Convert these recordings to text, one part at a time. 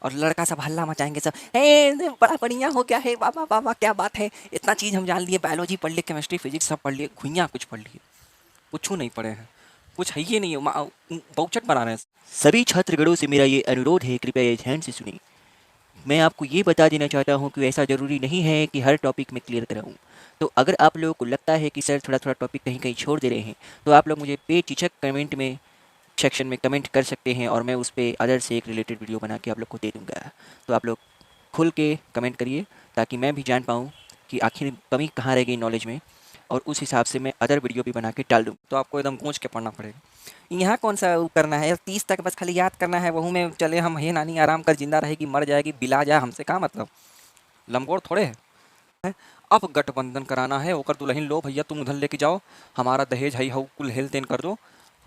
और लड़का सब हल्ला मचाएंगे सब, हे बड़ा बढ़िया हो गया है, वाह वाह वाह वाह, क्या बात है, इतना चीज़ हम जान लिए, बायोलॉजी पढ़ लिए, केमिस्ट्री फिजिक्स सब पढ़ लिए, घुइयाँ कुछ पढ़ लिए, कुछ नहीं पढ़े हैं, कुछ है ही नहीं, बहुचट बना रहे हैं। सभी छात्रगणों से मेरा ये अनुरोध है, कृपया ये ध्यान से सुनिए। मैं आपको ये बता देना चाहता हूँ कि ऐसा ज़रूरी नहीं है कि हर टॉपिक में क्लियर कराऊँ। तो अगर आप लोगों को लगता है कि सर थोड़ा थोड़ा टॉपिक कहीं कहीं छोड़ दे रहे हैं, तो आप लोग मुझे बेझिझक कमेंट में सेक्शन में कमेंट कर सकते हैं और मैं उस पर अदर से एक रिलेटेड वीडियो बना के आप लोग को दे दूँगा। तो आप लोग खुल के कमेंट करिए ताकि मैं भी जान पाऊँ कि आखिर कमी कहाँ रह गई नॉलेज में, और उस हिसाब से मैं अदर वीडियो भी बना के डाल दूँ। तो आपको एकदम गूंज के पढ़ना पड़ेगा। यहाँ कौन सा वो करना है, 30 तक बस खाली याद करना है, वहू में चले हम, हे नानी आराम कर, जिंदा रहेगी मर जाएगी बिला जाए, हमसे क्या मतलब, लमगोड़ थोड़े है। अब गठबंधन कराना है, ओकर दुल्हन लो भैया, तुम उधर लेके जाओ, हमारा दहेज हई हऊ कुल हेल तेन कर दो,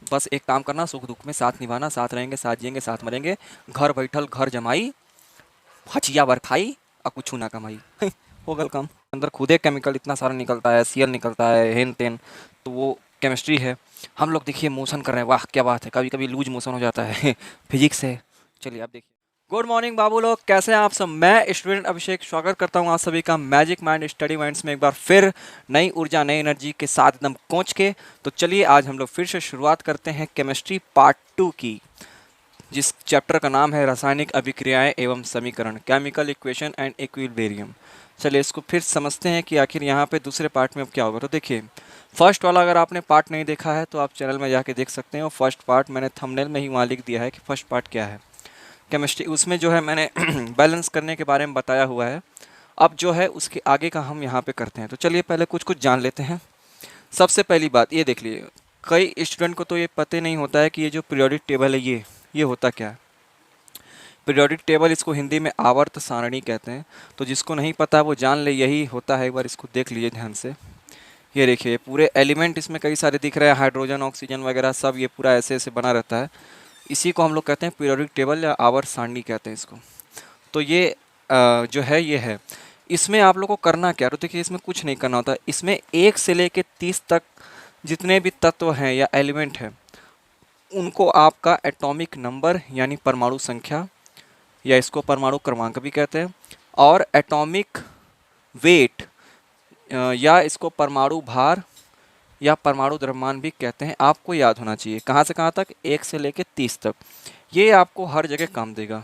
बस एक काम करना, सुख दुख में साथ निभाना, साथ रहेंगे, साथ जिएंगे, साथ मरेंगे, घर बैठल घर जमाई, हचिया बर खाई और कुछ ना कमाई। हो गल काम। अंदर खुदे केमिकल इतना सारा निकलता है, सीएल निकलता है, हेन तेन, तो वो केमिस्ट्री है। हम लोग देखिए मोशन कर रहे हैं, वाह क्या बात है, कभी कभी लूज मोशन हो जाता है। फिजिक्स है। चलिए आप देखिए। गुड मॉर्निंग बाबू लोग, कैसे हैं आप सब। मैं स्टूडेंट अभिषेक स्वागत करता हूं आप सभी का मैजिक माइंड स्टडी माइंड्स में एक बार फिर नई ऊर्जा नई एनर्जी के साथ एकदम पहुंच के। तो चलिए आज हम लोग फिर से शुरुआत करते हैं केमिस्ट्री पार्ट 2 की, जिस चैप्टर का नाम है रासायनिक अभिक्रियाएं एवं समीकरण, केमिकल इक्वेशन एंड इक्विलिब्रियम। चलिए इसको फिर समझते हैं कि आखिर यहाँ पे दूसरे पार्ट में अब क्या होगा। तो देखिए फर्स्ट वाला अगर आपने पार्ट नहीं देखा है तो आप चैनल में जाके देख सकते हैं, और फर्स्ट पार्ट मैंने थंबनेल में ही वहाँ लिख दिया है कि फर्स्ट पार्ट क्या है केमिस्ट्री, उसमें जो है मैंने बैलेंस करने के बारे में बताया हुआ है। अब जो है उसके आगे का हम यहाँ पे करते हैं। तो चलिए पहले कुछ कुछ जान लेते हैं। सबसे पहली बात ये देख लीजिए, कई स्टूडेंट को तो ये पता नहीं होता है कि ये जो पीरियोडिक टेबल है ये होता क्या है। पीरियोडिक टेबल इसको हिंदी में आवर्त सारणी कहते हैं। तो जिसको नहीं पता वो जान ले, यही होता है। एक बार इसको देख लीजिए ध्यान से। ये देखिए पूरे एलिमेंट इसमें कई सारे दिख रहे हैं, हाइड्रोजन ऑक्सीजन वगैरह सब, ये पूरा ऐसे ऐसे बना रहता है। इसी को हम लोग कहते हैं पीरियोडिक टेबल या आवर्त सारणी कहते हैं इसको। तो ये जो है ये है। इसमें आप लोग को करना क्या, तो देखिए इसमें कुछ नहीं करना होता। इसमें 1 से लेकर 30 तक जितने भी तत्व हैं या एलिमेंट हैं, उनको आपका एटॉमिक नंबर यानी परमाणु संख्या, या इसको परमाणु क्रमांक भी कहते हैं, और एटॉमिक वेट या इसको परमाणु भार या परमाणु द्रव्यमान भी कहते हैं, आपको याद होना चाहिए। कहाँ से कहाँ तक, 1 से लेकर 30 तक। ये आपको हर जगह काम देगा।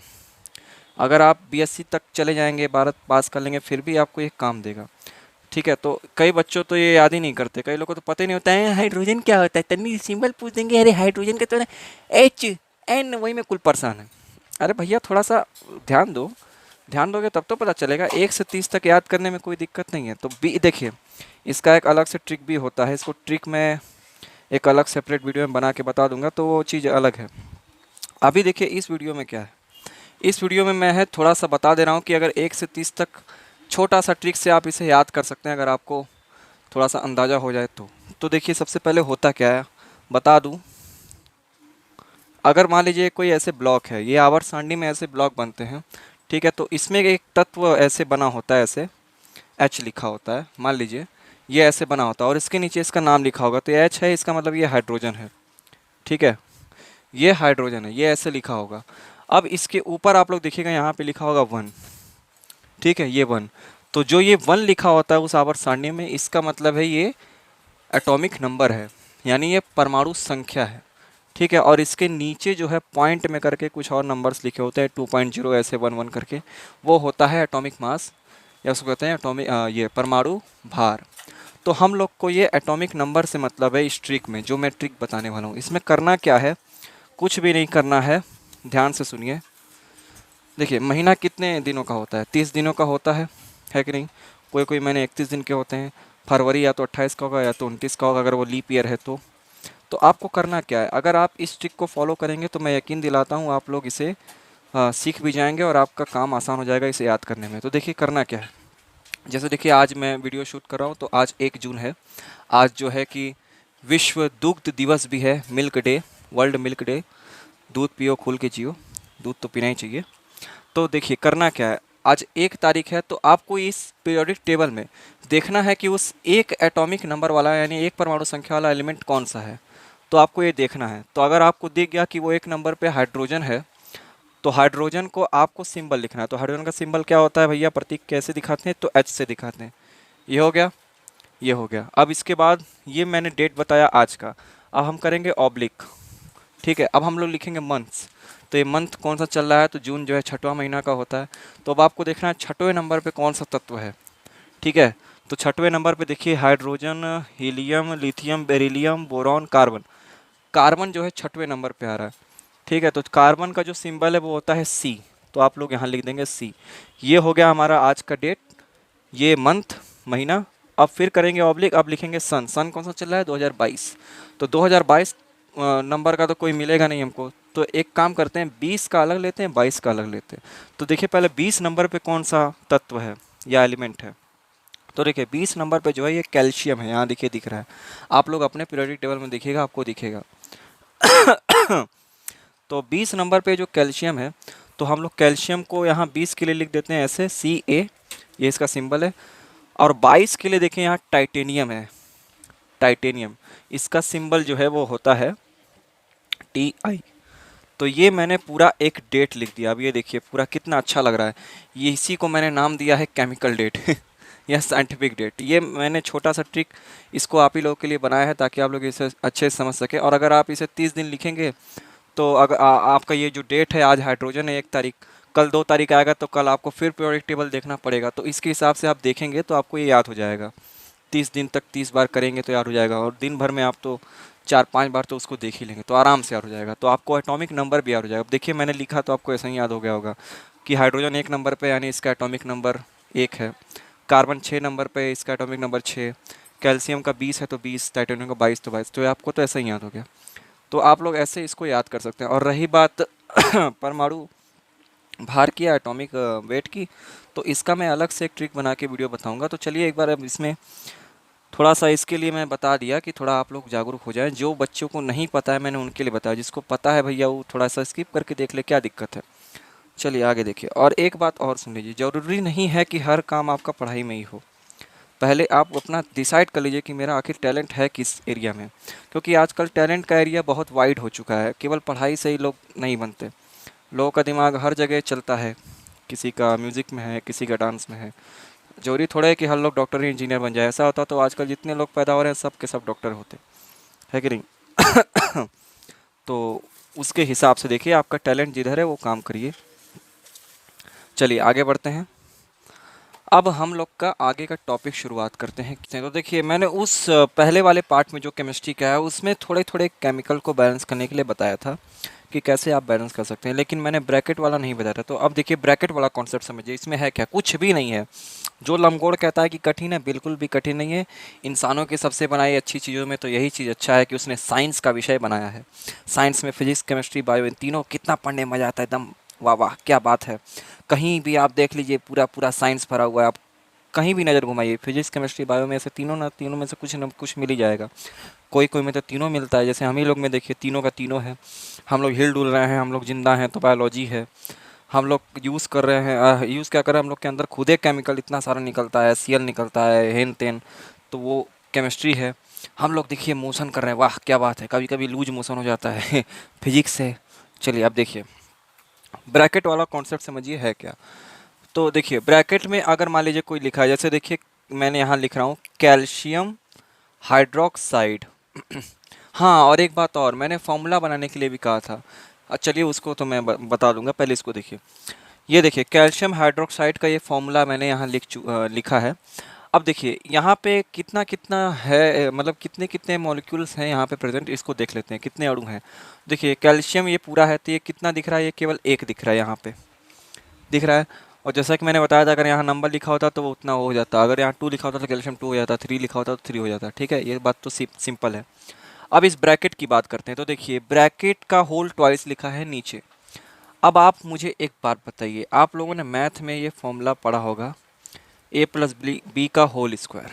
अगर आप बीएससी तक चले जाएंगे, 12 पास कर लेंगे, फिर भी आपको ये काम देगा। ठीक है। तो कई बच्चों तो ये याद ही नहीं करते, कई लोगों को तो पता ही नहीं होता है हाइड्रोजन क्या होता है, तन्नी सिंबल पूछ देंगे, अरे हाइड्रोजन का तो ना HN, वही में कुल परेशान है। अरे भैया थोड़ा सा ध्यान दो, ध्यान दोगे तब तो पता चलेगा। 1 से 30 तक याद करने में कोई दिक्कत नहीं है। तो बी देखिए, इसका एक अलग से ट्रिक भी होता है। इसको ट्रिक मैं एक अलग सेपरेट वीडियो में बना के बता दूंगा, तो वो चीज़ अलग है। अभी देखिए इस वीडियो में क्या है। इस वीडियो में मैं है थोड़ा सा बता दे रहा हूँ कि अगर 1 से 30 तक छोटा सा ट्रिक से आप इसे याद कर सकते हैं, अगर आपको थोड़ा सा अंदाज़ा हो जाए तो देखिए सबसे पहले होता क्या है बता दूँ। अगर मान लीजिए कोई ऐसे ब्लॉक है, ये आवर्त सारणी में ऐसे ब्लॉक बनते हैं, ठीक है। तो इसमें एक तत्व ऐसे बना होता है, ऐसे H लिखा होता है, मान लीजिए ये ऐसे बना होता है, और इसके नीचे इसका नाम लिखा होगा। तो ये H है, इसका मतलब ये हाइड्रोजन है, ठीक है। ये हाइड्रोजन है, ये ऐसे लिखा होगा। अब इसके ऊपर आप लोग देखिएगा यहाँ पे लिखा होगा 1, ठीक है, ये 1। तो जो ये 1 लिखा होता है उस आवर्त सारणी में, इसका मतलब है ये एटॉमिक नंबर है, यानी ये परमाणु संख्या है, ठीक है। और इसके नीचे जो है पॉइंट में करके कुछ और नंबर्स लिखे होते हैं, 2.0 ऐसे 1 1 करके, वो होता है एटॉमिक मास, या उसको कहते हैं एटॉमिक ये परमाणु भार। तो हम लोग को ये एटॉमिक नंबर से मतलब है। इस ट्रिक में जो मैं ट्रिक बताने वाला हूँ, इसमें करना क्या है, कुछ भी नहीं करना है, ध्यान से सुनिए। देखिए महीना कितने दिनों का होता है, 30 दिनों का होता है कि नहीं। कोई कोई महीने 31 दिन के होते हैं। फरवरी या तो 28 का होगा या तो 29 का होगा, अगर वो लीप ईयर है तो आपको करना क्या है, अगर आप इस ट्रिक को फॉलो करेंगे तो मैं यकीन दिलाता हूँ आप लोग इसे सीख भी जाएंगे और आपका काम आसान हो जाएगा इसे याद करने में। तो देखिए करना क्या है, जैसे देखिए आज मैं वीडियो शूट कर रहा हूँ, तो आज 1 जून है। आज जो है कि विश्व दुग्ध दिवस भी है, milk day, world milk day. दूध पियो, खुल के जियो, दूध तो पीना ही चाहिए। तो देखिए करना क्या है, आज 1 तारीख है, तो आपको इस पीरियोडिक टेबल में देखना है कि उस एक एटॉमिक नंबर वाला यानी एक परमाणु संख्या वाला एलिमेंट कौन सा है। तो आपको ये देखना है। तो अगर आपको दिख गया कि वो 1 नंबर पे हाइड्रोजन है, तो हाइड्रोजन को आपको सिंबल लिखना है। तो हाइड्रोजन का सिंबल क्या होता है भैया, प्रतीक कैसे दिखाते हैं, तो एच से दिखाते हैं। ये हो गया, ये हो गया। अब इसके बाद ये मैंने डेट बताया आज का, अब हम करेंगे ऑब्लिक, ठीक है। अब हम लोग लिखेंगे मंथ्स, तो ये मंथ कौन सा चल रहा है, तो जून जो है छठवां महीना का होता है। तो अब आपको देखना है छठवें नंबर पे कौन सा तत्व है, ठीक है। तो छठवें नंबर पे देखिए hydrogen, helium, lithium, beryllium, boron, carbon. Carbon जो है छठवें नंबर पे आ रहा है, ठीक है। तो कार्बन का जो सिंबल है वो होता है सी, तो आप लोग यहाँ लिख देंगे सी। ये हो गया हमारा आज का डेट, ये मंथ महीना। अब फिर करेंगे ऑब्लिक, अब लिखेंगे सन। सन कौन सा चल रहा है, 2022। तो 2022 नंबर का तो कोई मिलेगा नहीं हमको, तो एक काम करते हैं 20 का अलग लेते हैं, 22 का अलग लेते हैं। तो देखिए पहले 20 नंबर पे कौन सा तत्व है या एलिमेंट है, तो देखिए 20 नंबर पे जो है ये कैल्शियम है, यहाँ देखिए दिख रहा है। आप लोग अपने पीरियोडिक टेबल में देखिएगा, आपको दिखेगा। तो 20 नंबर पे जो कैल्शियम है, तो हम लोग कैल्शियम को यहाँ 20 के लिए लिख देते हैं ऐसे सी ए, ये इसका सिंबल है। और 22 के लिए देखें यहाँ टाइटेनियम है, टाइटेनियम, इसका सिंबल जो है वो होता है टी आई। तो ये मैंने पूरा एक डेट लिख दिया। अब ये देखिए पूरा कितना अच्छा लग रहा है, ये इसी को मैंने नाम दिया है केमिकल डेट या साइंटिफिक डेट। ये मैंने छोटा सा ट्रिक इसको आप ही लोगों के लिए बनाया है ताकि आप लोग इसे अच्छे से समझ सकें। और अगर आप इसे 30 दिन लिखेंगे तो अगर आपका ये जो डेट है, आज हाइड्रोजन है 1 तारीख, कल 2 तारीख आएगा तो कल आपको फिर पीरियोडिक टेबल देखना पड़ेगा। तो इसके हिसाब से आप देखेंगे तो आपको ये याद हो जाएगा। 30 दिन तक 30 बार करेंगे तो याद हो जाएगा, और दिन भर में आप तो 4-5 बार तो उसको देख ही लेंगे तो आराम से याद हो जाएगा। तो आपको एटॉमिक नंबर भी याद हो जाएगा। अब देखिए मैंने लिखा तो आपको ऐसा ही याद हो गया होगा कि हाइड्रोजन 1 नंबर पे, यानी इसका एटॉमिक नंबर 1 है। कार्बन 6 नंबर पे, इसका एटॉमिक नंबर 6। कैल्शियम का 20 है तो 20, टाइटेनियम का 22 तो 22। तो ये आपको तो ऐसा ही याद हो गया। तो आप लोग ऐसे इसको याद कर सकते हैं। और रही बात परमाणु भार की या एटॉमिक वेट की, तो इसका मैं अलग से एक ट्रिक बना के वीडियो बताऊंगा। तो चलिए एक बार अब इसमें थोड़ा सा, इसके लिए मैं बता दिया कि थोड़ा आप लोग जागरूक हो जाएं। जो बच्चों को नहीं पता है मैंने उनके लिए बताया, जिसको पता है भैया वो थोड़ा सा स्किप करके देख ले, क्या दिक्कत है। चलिए आगे देखिए। और एक बात और सुन लीजिए, ज़रूरी नहीं है कि हर काम आपका पढ़ाई में ही हो। पहले आप अपना डिसाइड कर लीजिए कि मेरा आखिर टैलेंट है किस एरिया में, क्योंकि आजकल टैलेंट का एरिया बहुत वाइड हो चुका है। केवल पढ़ाई से ही लोग नहीं बनते, लोगों का दिमाग हर जगह चलता है। किसी का म्यूज़िक में है, किसी का डांस में है। जरूरी थोड़ा है कि हर लोग डॉक्टर इंजीनियर बन जाए। ऐसा होता तो आजकल जितने लोग पैदा हो रहे हैं सब के सब डॉक्टर होते, है कि नहीं। तो उसके हिसाब से देखिए आपका टैलेंट जिधर है वो काम करिए। चलिए आगे बढ़ते हैं। अब हम लोग का आगे का टॉपिक शुरुआत करते हैं। तो देखिए मैंने उस पहले वाले पार्ट में जो केमिस्ट्री का है उसमें थोड़े थोड़े केमिकल को बैलेंस करने के लिए बताया था कि कैसे आप बैलेंस कर सकते हैं, लेकिन मैंने ब्रैकेट वाला नहीं बताया था। तो अब देखिए ब्रैकेट वाला कॉन्सेप्ट समझिए। इसमें है क्या, कुछ भी नहीं है। जो लमगोड़ कहता है कि कठिन है, बिल्कुल भी कठिन नहीं है। इंसानों की सबसे बनाई अच्छी चीज़ों में तो यही चीज़ अच्छा है कि उसने साइंस का विषय बनाया है। साइंस में फिजिक्स, केमिस्ट्री, बायो, इन तीनों कितना पढ़ने में मज़ा आता है, एकदम वाह वाह क्या बात है। कहीं भी आप देख लीजिए पूरा पूरा साइंस भरा हुआ है। आप कहीं भी नज़र घुमाइए, फिजिक्स, केमिस्ट्री, बायो में से तीनों में से कुछ न कुछ मिल ही जाएगा। कोई कोई में तो तीनों मिलता है, जैसे हम ही लोग में देखिए तीनों का तीनों है। हम लोग हिल डुल रहे हैं, हम लोग जिंदा हैं तो बायोलॉजी है। हम लोग यूज़ कर रहे हैं, यूज़ क्या कर रहे हैं, हम लोग के अंदर खुद एक केमिकल इतना सारा निकलता है, सीएल निकलता है, हेन तेन, तो वो केमिस्ट्री है। हम लोग देखिए मोशन कर रहे हैं, वाह क्या बात है, कभी कभी लूज मोशन हो जाता है फिजिक्स है। चलिए अब देखिए ब्रैकेट वाला कॉन्सेप्ट समझिए है क्या। तो देखिए ब्रैकेट में अगर मान लीजिए कोई लिखा है, जैसे देखिए मैंने यहाँ लिख रहा हूँ कैल्शियम हाइड्रोक्साइड। हाँ, और एक बात और, मैंने फॉर्मूला बनाने के लिए भी कहा था। चलिए उसको तो मैं बता दूंगा, पहले इसको देखिए। ये देखिए कैल्शियम हाइड्रोक्साइड का ये फॉर्मूला मैंने यहाँ लिखा है। अब देखिए यहाँ पे कितना कितना है, मतलब कितने कितने मॉलिक्यूल्स हैं यहाँ पे प्रेजेंट, इसको देख लेते हैं कितने अणु हैं। देखिए कैल्शियम ये पूरा है तो ये कितना दिख रहा है, ये केवल 1 दिख रहा है, यहाँ पे दिख रहा है। और जैसा कि मैंने बताया था अगर यहाँ नंबर लिखा होता तो वो उतना हो जाता, अगर यहाँ 2 लिखा होता तो कैल्शियम 2 हो जाता, 3 लिखा होता तो 3 हो जाता। ठीक है, ये बात तो सिंपल है। अब इस ब्रैकेट की बात करते हैं। तो देखिए ब्रैकेट का होल ट्वाइस लिखा है नीचे। अब आप मुझे एक बात बताइए, आप लोगों ने मैथ में ये फॉर्मूला पढ़ा होगा, ए प्लस बी का होल स्क्वायर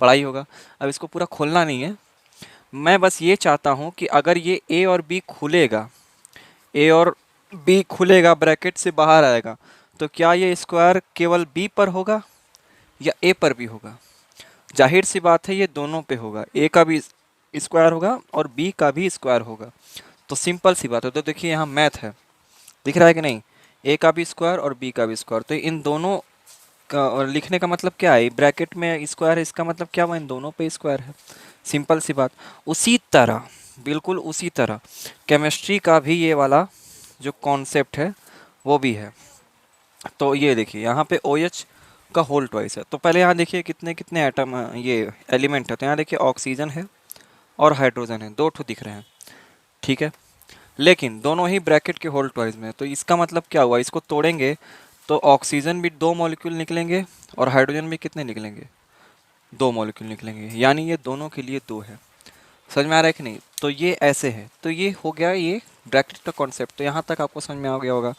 पढ़ाई होगा। अब इसको पूरा खोलना नहीं है, मैं बस ये चाहता हूँ कि अगर ये ए और बी खुलेगा, ए और बी खुलेगा, ब्रैकेट से बाहर आएगा, तो क्या ये स्क्वायर केवल बी पर होगा या ए पर भी होगा। जाहिर सी बात है ये दोनों पे होगा, ए का भी स्क्वायर होगा और बी का भी स्क्वायर होगा। तो सिंपल सी बात है। तो देखिए यहाँ मैथ है, दिख रहा है कि नहीं, ए का भी स्क्वायर और बी का भी स्क्वायर। तो इन दोनों का और लिखने का मतलब क्या है, ब्रैकेट में स्क्वायर है, इसका मतलब क्या हुआ, इन दोनों पे स्क्वायर है। सिंपल सी बात। उसी तरह, बिल्कुल उसी तरह केमिस्ट्री का भी ये वाला जो कॉन्सेप्ट है वो भी है। तो ये देखिए यहाँ पे ओ एच का होल ट्वाइस है। तो पहले यहाँ देखिए कितने कितने एटम, ये एलिमेंट है। तो यहाँ देखिए ऑक्सीजन है और हाइड्रोजन है, दो ठो दिख रहे हैं, ठीक है। लेकिन दोनों ही ब्रैकेट के होल ट्वाइस में है। तो इसका मतलब क्या हुआ, इसको तोड़ेंगे तो ऑक्सीजन भी दो मॉलिक्यूल निकलेंगे और हाइड्रोजन भी कितने निकलेंगे, दो मॉलिक्यूल निकलेंगे, यानी ये दोनों के लिए दो है। समझ में आ रहा है कि नहीं। तो ये ऐसे है। तो ये हो गया ये ब्रैकेट का कॉन्सेप्ट। तो यहाँ तक आपको समझ में आ गया होगा।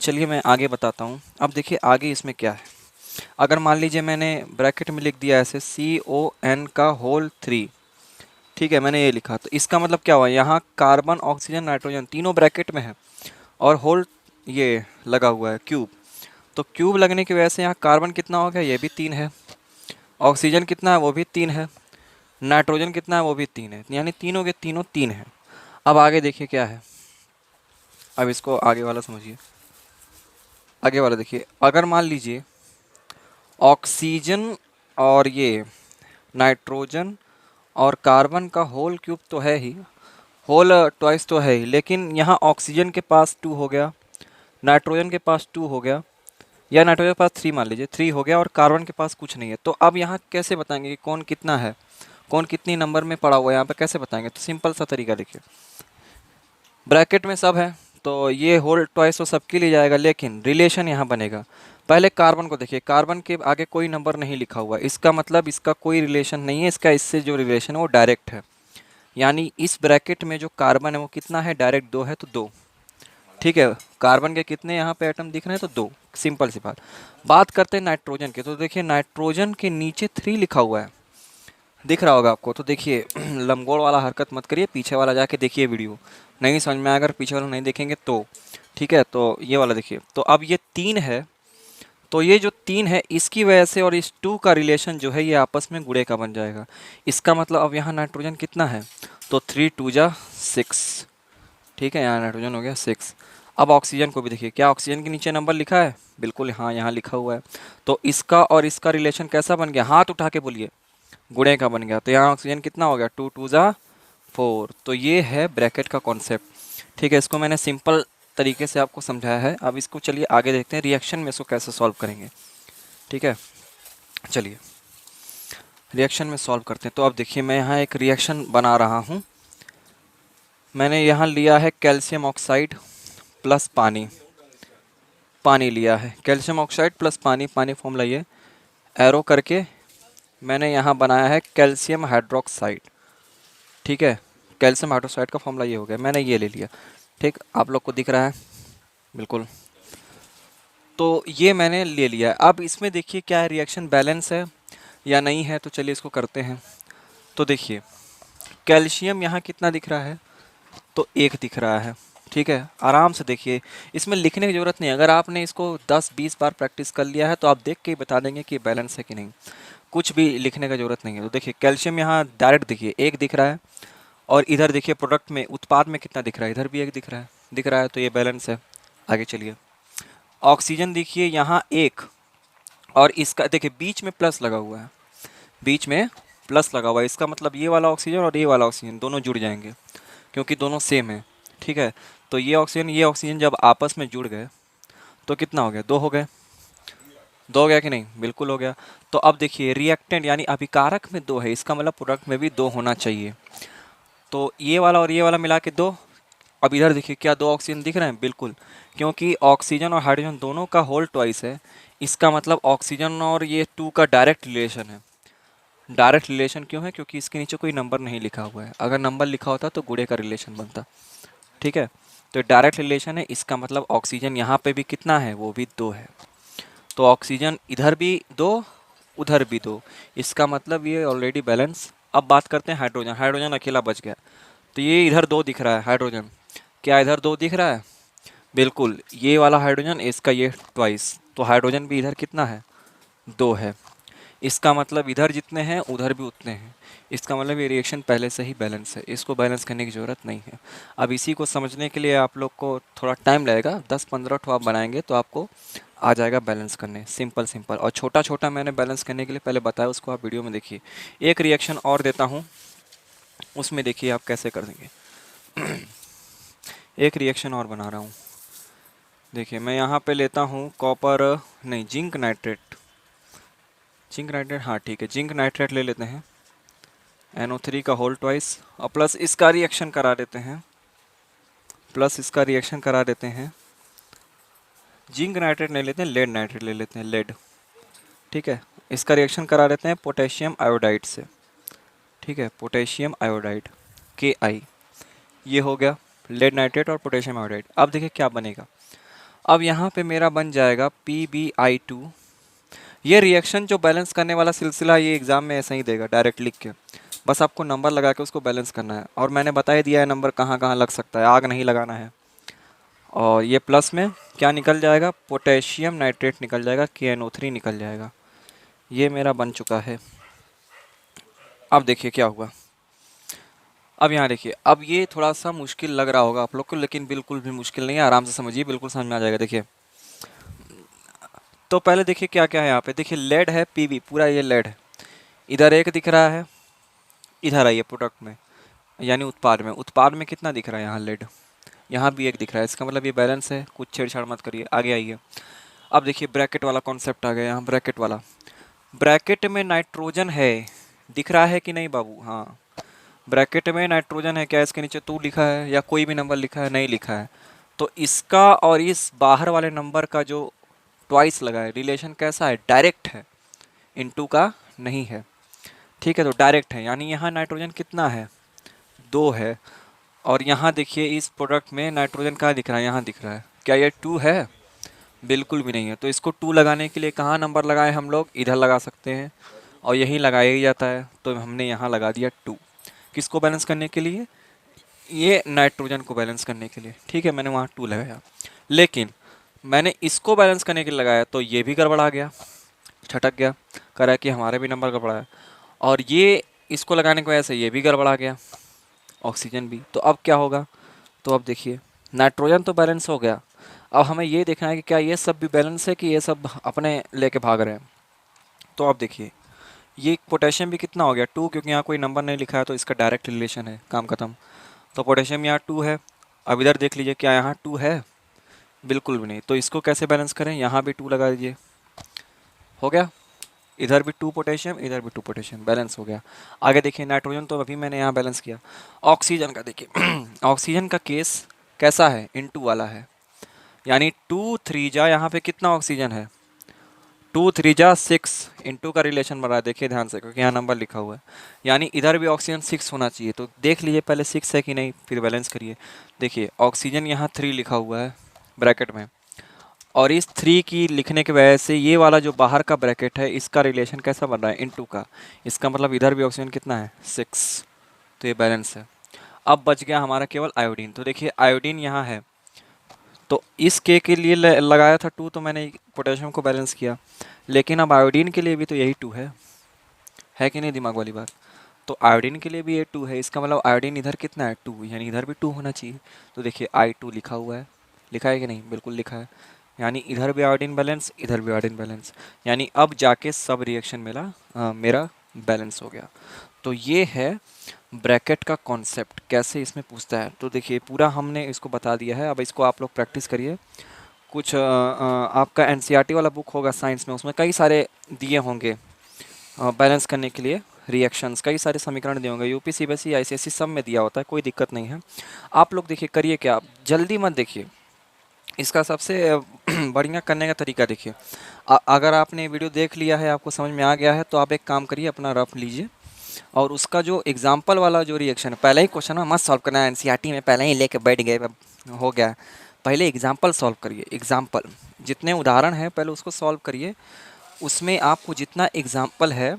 चलिए मैं आगे बताता हूँ। अब देखिए आगे इसमें क्या है। अगर मान लीजिए मैंने ब्रैकेट में लिख दिया ऐसे CON का होल 3, ठीक है, मैंने ये लिखा। तो इसका मतलब क्या हुआ, यहाँ कार्बन ऑक्सीजन नाइट्रोजन तीनों ब्रैकेट में है और होल ये लगा हुआ है क्यूब। तो क्यूब लगने की वजह से यहाँ कार्बन कितना हो गया, ये भी 3 है। ऑक्सीजन कितना है, वो भी 3 है। नाइट्रोजन कितना है, वो भी 3 है। यानी तीनों के तीनों 3 है। अब आगे देखिए क्या है। अब इसको आगे वाला समझिए। आगे वाला देखिए, अगर मान लीजिए ऑक्सीजन और ये नाइट्रोजन और कार्बन का होल क्यूब तो है ही, होल ट्वाइस तो है ही, लेकिन यहाँ ऑक्सीजन के पास 2 हो गया, नाइट्रोजन के पास 2 हो गया, या नाइट्रोजन के पास 3 मान लीजिए, 3 हो गया, और कार्बन के पास कुछ नहीं है। तो अब यहाँ कैसे बताएंगे कि कौन कितना है, कौन कितनी नंबर में पड़ा हुआ है, यहाँ पे कैसे बताएंगे। तो सिंपल सा तरीका देखिए, ब्रैकेट में सब है तो ये होल ट्वाइस तो सबके लिए जाएगा, लेकिन रिलेशन यहाँ बनेगा। पहले कार्बन को देखिए, कार्बन के आगे कोई नंबर नहीं लिखा हुआ, इसका मतलब इसका कोई रिलेशन नहीं है, इसका इससे जो रिलेशन है वो डायरेक्ट है। यानी इस ब्रैकेट में जो कार्बन है वो कितना है, डायरेक्ट 2 है, तो 2, ठीक है। कार्बन के कितने यहाँ पे एटम दिख रहे हैं, तो 2, सिंपल सी बात। बात करते हैं नाइट्रोजन के। तो देखिए नाइट्रोजन के नीचे 3 लिखा हुआ है, दिख रहा होगा आपको। तो देखिए लंबगोल वाला हरकत मत करिए, पीछे वाला जाके देखिए वीडियो, नहीं समझ में आया अगर पीछे वाला नहीं देखेंगे तो, ठीक है। तो ये वाला देखिए, तो अब ये 3 है, तो ये जो 3 है इसकी वजह से और इस 2 का रिलेशन जो है ये आपस में गुणे का बन जाएगा। इसका मतलब अब यहाँ नाइट्रोजन कितना है, तो 3 2 जा 6, ठीक है, यहाँ नाइट्रोजन हो गया 6। अब ऑक्सीजन को भी देखिए, क्या ऑक्सीजन के नीचे नंबर लिखा है, बिल्कुल हाँ यहाँ लिखा हुआ है। तो इसका और इसका रिलेशन कैसा बन गया, हाथ उठा के बोलिए, गुणे का बन गया। तो यहाँ ऑक्सीजन कितना हो गया, 2 2 जा 4। तो ये है ब्रैकेट का कॉन्सेप्ट, ठीक है। इसको मैंने सिंपल तरीके से आपको समझाया है। अब इसको चलिए आगे देखते हैं रिएक्शन में इसको कैसे सॉल्व करेंगे, ठीक है। चलिए रिएक्शन में सॉल्व करते हैं। तो अब देखिए मैं यहाँ एक रिएक्शन बना रहा हूँ। मैंने यहाँ लिया है कैल्शियम ऑक्साइड प्लस पानी, पानी लिया है, कैल्शियम ऑक्साइड प्लस पानी, पानी फॉर्मूला ये एरो करके मैंने यहाँ बनाया है कैल्शियम हाइड्रोक्साइड, ठीक है। कैल्शियम हाइड्रोक्साइड का फॉर्मूला ये हो गया, मैंने ये ले लिया, ठीक, आप लोग को दिख रहा है बिल्कुल। तो ये मैंने ले लिया है। अब इसमें देखिए क्या है, रिएक्शन बैलेंस है या नहीं है। तो चलिए इसको करते हैं। तो देखिए कैल्शियम यहाँ कितना दिख रहा है, तो 1 दिख रहा है, ठीक है। आराम से देखिए, इसमें लिखने की ज़रूरत नहीं है। अगर आपने इसको 10-20 बार प्रैक्टिस कर लिया है तो आप देख के ही बता देंगे कि बैलेंस है कि नहीं, कुछ भी लिखने की ज़रूरत नहीं है। तो देखिए कैल्शियम यहाँ डायरेक्ट देखिए 1 दिख रहा है, और इधर देखिए प्रोडक्ट में, उत्पाद में कितना दिख रहा है, इधर भी 1 दिख रहा है, तो ये बैलेंस है। आगे चलिए, ऑक्सीजन देखिए यहाँ 1, और इसका देखिए बीच में प्लस लगा हुआ है, बीच में प्लस लगा हुआ है, इसका मतलब ये वाला ऑक्सीजन और ये वाला ऑक्सीजन दोनों जुड़ जाएंगे क्योंकि दोनों सेम है, ठीक है। तो ये ऑक्सीजन जब आपस में जुड़ गए तो कितना हो गया, 2 हो गए, 2 हो गया कि नहीं, बिल्कुल हो गया। तो अब देखिए रिएक्टेंट यानी अभिकारक में 2 है, इसका मतलब प्रोडक्ट में भी 2 होना चाहिए। तो ये वाला और ये वाला मिला के 2। अब इधर देखिए क्या 2 ऑक्सीजन दिख रहे हैं, बिल्कुल, क्योंकि ऑक्सीजन और हाइड्रोजन दोनों का होल ट्वाइस है। इसका मतलब ऑक्सीजन और ये 2 का डायरेक्ट रिलेशन है। डायरेक्ट रिलेशन क्यों है, क्योंकि इसके नीचे कोई नंबर नहीं लिखा हुआ है, अगर नंबर लिखा होता तो गुणे का रिलेशन बनता, ठीक है। तो डायरेक्ट रिलेशन है, इसका मतलब ऑक्सीजन यहाँ पे भी कितना है, वो भी 2 है। तो ऑक्सीजन इधर भी 2, उधर भी 2, इसका मतलब ये ऑलरेडी बैलेंस। अब बात करते हैं हाइड्रोजन, हाइड्रोजन अकेला बच गया। तो ये इधर 2 दिख रहा है हाइड्रोजन, क्या इधर 2 दिख रहा है, बिल्कुल, ये वाला हाइड्रोजन इसका ये ट्वाइस, तो हाइड्रोजन भी इधर कितना है, 2 है। इसका मतलब इधर जितने हैं उधर भी उतने हैं। इसका मतलब ये रिएक्शन पहले से ही बैलेंस है, इसको बैलेंस करने की ज़रूरत नहीं है। अब इसी को समझने के लिए आप लोग को थोड़ा टाइम लगेगा, 10-15 ठो आप बनाएंगे तो आपको आ जाएगा बैलेंस करने, सिंपल सिंपल। और छोटा छोटा मैंने बैलेंस करने के लिए पहले बताया, उसको आप वीडियो में देखिए। एक रिएक्शन और देता हूँ, उसमें देखिए आप कैसे कर देंगे। एक रिएक्शन और बना रहा हूँ, देखिए मैं यहाँ पे लेता हूँ कॉपर, नहीं जिंक नाइट्रेट, जिंक नाइट्रेट, हाँ ठीक है, जिंक नाइट्रेट ले लेते हैं, NO3 का होल ट्वाइस, और प्लस इसका रिएक्शन करा देते हैं, प्लस इसका रिएक्शन करा देते हैं। जिंक नाइट्रेट ले लेते हैं, लेड नाइट्रेट ले लेते हैं, लेड, ठीक है। इसका रिएक्शन करा देते हैं पोटेशियम आयोडाइड से, ठीक है, पोटेशियम आयोडाइड Ki, ये हो गया लेड नाइट्रेट और पोटेशियम आयोडाइड। अब देखिए क्या बनेगा, अब यहाँ पे मेरा बन जाएगा PbI2। ये रिएक्शन जो बैलेंस करने वाला सिलसिला, ये एग्जाम में ऐसा ही देगा डायरेक्ट लिख के, बस आपको नंबर लगा के उसको बैलेंस करना है। और मैंने बता ही दिया है नंबर कहाँ कहाँ लग सकता है, आग नहीं लगाना है। और ये प्लस में क्या निकल जाएगा, पोटेशियम नाइट्रेट निकल जाएगा, KNO3 निकल जाएगा। ये मेरा बन चुका है। अब देखिए क्या हुआ, अब यहाँ देखिए, अब ये थोड़ा सा मुश्किल लग रहा होगा आप लोग को, लेकिन बिल्कुल भी मुश्किल नहीं है, आराम से समझिए, बिल्कुल समझ में आ जाएगा। देखिए तो पहले देखिए क्या क्या है यहाँ पे, देखिए लेड है, Pb पूरा ये लेड है, इधर एक दिख रहा है, इधर आइए प्रोडक्ट में, यानी उत्पाद में, उत्पाद में कितना दिख रहा है यहाँ लेड, यहाँ भी एक दिख रहा है, इसका मतलब ये बैलेंस है, कुछ छेड़छाड़ मत करिए, आगे आइए। अब देखिए ब्रैकेट वाला कॉन्सेप्ट आ गया यहाँ, ब्रैकेट वाला, ब्रैकेट में नाइट्रोजन है, दिख रहा है कि नहीं बाबू, हाँ ब्रैकेट में नाइट्रोजन है, क्या इसके नीचे 2 लिखा है या कोई भी नंबर लिखा है, नहीं लिखा है, तो इसका और इस बाहर वाले नंबर का जो ट्वाइस लगा है, रिलेशन कैसा है, डायरेक्ट है, इनटू का नहीं है, ठीक है, तो डायरेक्ट है, यानी यहाँ नाइट्रोजन कितना है, 2 है। और यहाँ देखिए इस प्रोडक्ट में नाइट्रोजन कहाँ दिख रहा है, यहाँ दिख रहा है, क्या ये 2 है, बिल्कुल भी नहीं है। तो इसको 2 लगाने के लिए कहाँ नंबर लगाए हम लोग, इधर लगा सकते हैं, और यहीं लगाया ही जाता है, तो हमने यहाँ लगा दिया 2, किसको बैलेंस करने के लिए, ये नाइट्रोजन को बैलेंस करने के लिए, ठीक है, मैंने वहाँ 2 लगाया। लेकिन मैंने इसको बैलेंस करने के लिए लगाया तो ये भी गड़बड़ा गया, छटक गया, कह रहा है कि हमारे भी नंबर गड़बड़ा है, और ये इसको लगाने की वजह से ये भी गड़बड़ा गया, ऑक्सीजन भी। तो अब क्या होगा, तो अब देखिए नाइट्रोजन तो बैलेंस हो गया, अब हमें ये देखना है कि क्या ये सब भी बैलेंस है कि ये सब अपने लेके भाग रहे हैं। तो अब देखिए ये पोटेशियम भी कितना हो गया, 2, क्योंकि यहाँ कोई नंबर नहीं लिखा है तो इसका डायरेक्ट रिलेशन है, काम खत्म। तो पोटेशियम यहाँ 2 है, अब इधर देख लीजिए क्या यहाँ 2 है, बिल्कुल भी नहीं, तो इसको कैसे बैलेंस करें, यहाँ भी 2 लगा दीजिए, हो गया, इधर भी 2 पोटेशियम, इधर भी 2 पोटेशियम, बैलेंस हो गया। आगे देखिए नाइट्रोजन तो अभी मैंने यहाँ बैलेंस किया। ऑक्सीजन का देखिए ऑक्सीजन का केस कैसा है, इनटू वाला है, यानी 2 3 जा, यहाँ पे कितना ऑक्सीजन है, 2 3 जा 6, इनटू का रिलेशन बन रहा है, देखिए ध्यान से, क्योंकि यहाँ नंबर लिखा हुआ है, यानी इधर भी ऑक्सीजन 6 होना चाहिए। तो देख लीजिए पहले 6 है कि नहीं, फिर बैलेंस करिए। देखिए ऑक्सीजन यहाँ 3 लिखा हुआ है ब्रैकेट में, और इस 3 की लिखने की वजह से ये वाला जो बाहर का ब्रैकेट है इसका रिलेशन कैसा बन रहा है, इनटू का, इसका मतलब इधर भी ऑक्सीजन कितना है, 6, तो ये बैलेंस है। अब बच गया हमारा केवल आयोडीन, तो देखिए आयोडीन यहाँ है, तो इस के लिए लगाया था 2, तो मैंने पोटेशियम को बैलेंस किया, लेकिन अब आयोडीन के लिए भी तो यही 2 है कि नहीं, दिमाग वाली बात। तो आयोडीन के लिए भी ये 2 है, इसका मतलब आयोडीन इधर कितना है, 2, यानी इधर भी 2 होना चाहिए। तो देखिए I2 लिखा हुआ है, लिखा है कि नहीं, बिल्कुल लिखा है, यानी इधर भी आयोडीन बैलेंस, इधर भी आयोडीन बैलेंस, यानी अब जाके सब रिएक्शन मेरा बैलेंस हो गया। तो ये है ब्रैकेट का कॉन्सेप्ट, कैसे इसमें पूछता है। तो देखिए पूरा हमने इसको बता दिया है, अब इसको आप लोग प्रैक्टिस करिए। कुछ आपका NCERT वाला बुक होगा साइंस में, उसमें कई सारे दिए होंगे बैलेंस करने के लिए रिएक्शंस, कई सारे समीकरण दिए होंगे, यूपी CBSE ICSE सब में दिया होता है, कोई दिक्कत नहीं है। आप लोग देखिए करिए, क्या जल्दी मत देखिए, इसका सबसे बढ़िया करने का तरीका देखिए, अगर आपने वीडियो देख लिया है, आपको समझ में आ गया है, तो आप एक काम करिए, अपना रफ लीजिए, और उसका जो एग्जाम्पल वाला जो रिएक्शन है, पहले ही क्वेश्चन मत सॉल्व करना है, NCERT में पहले ही लेके बैठ गए, हो गया, पहले एग्जाम्पल सॉल्व करिए, एग्जाम्पल जितने उदाहरण हैं पहले उसको सॉल्व करिए, उसमें आपको जितना एग्जाम्पल है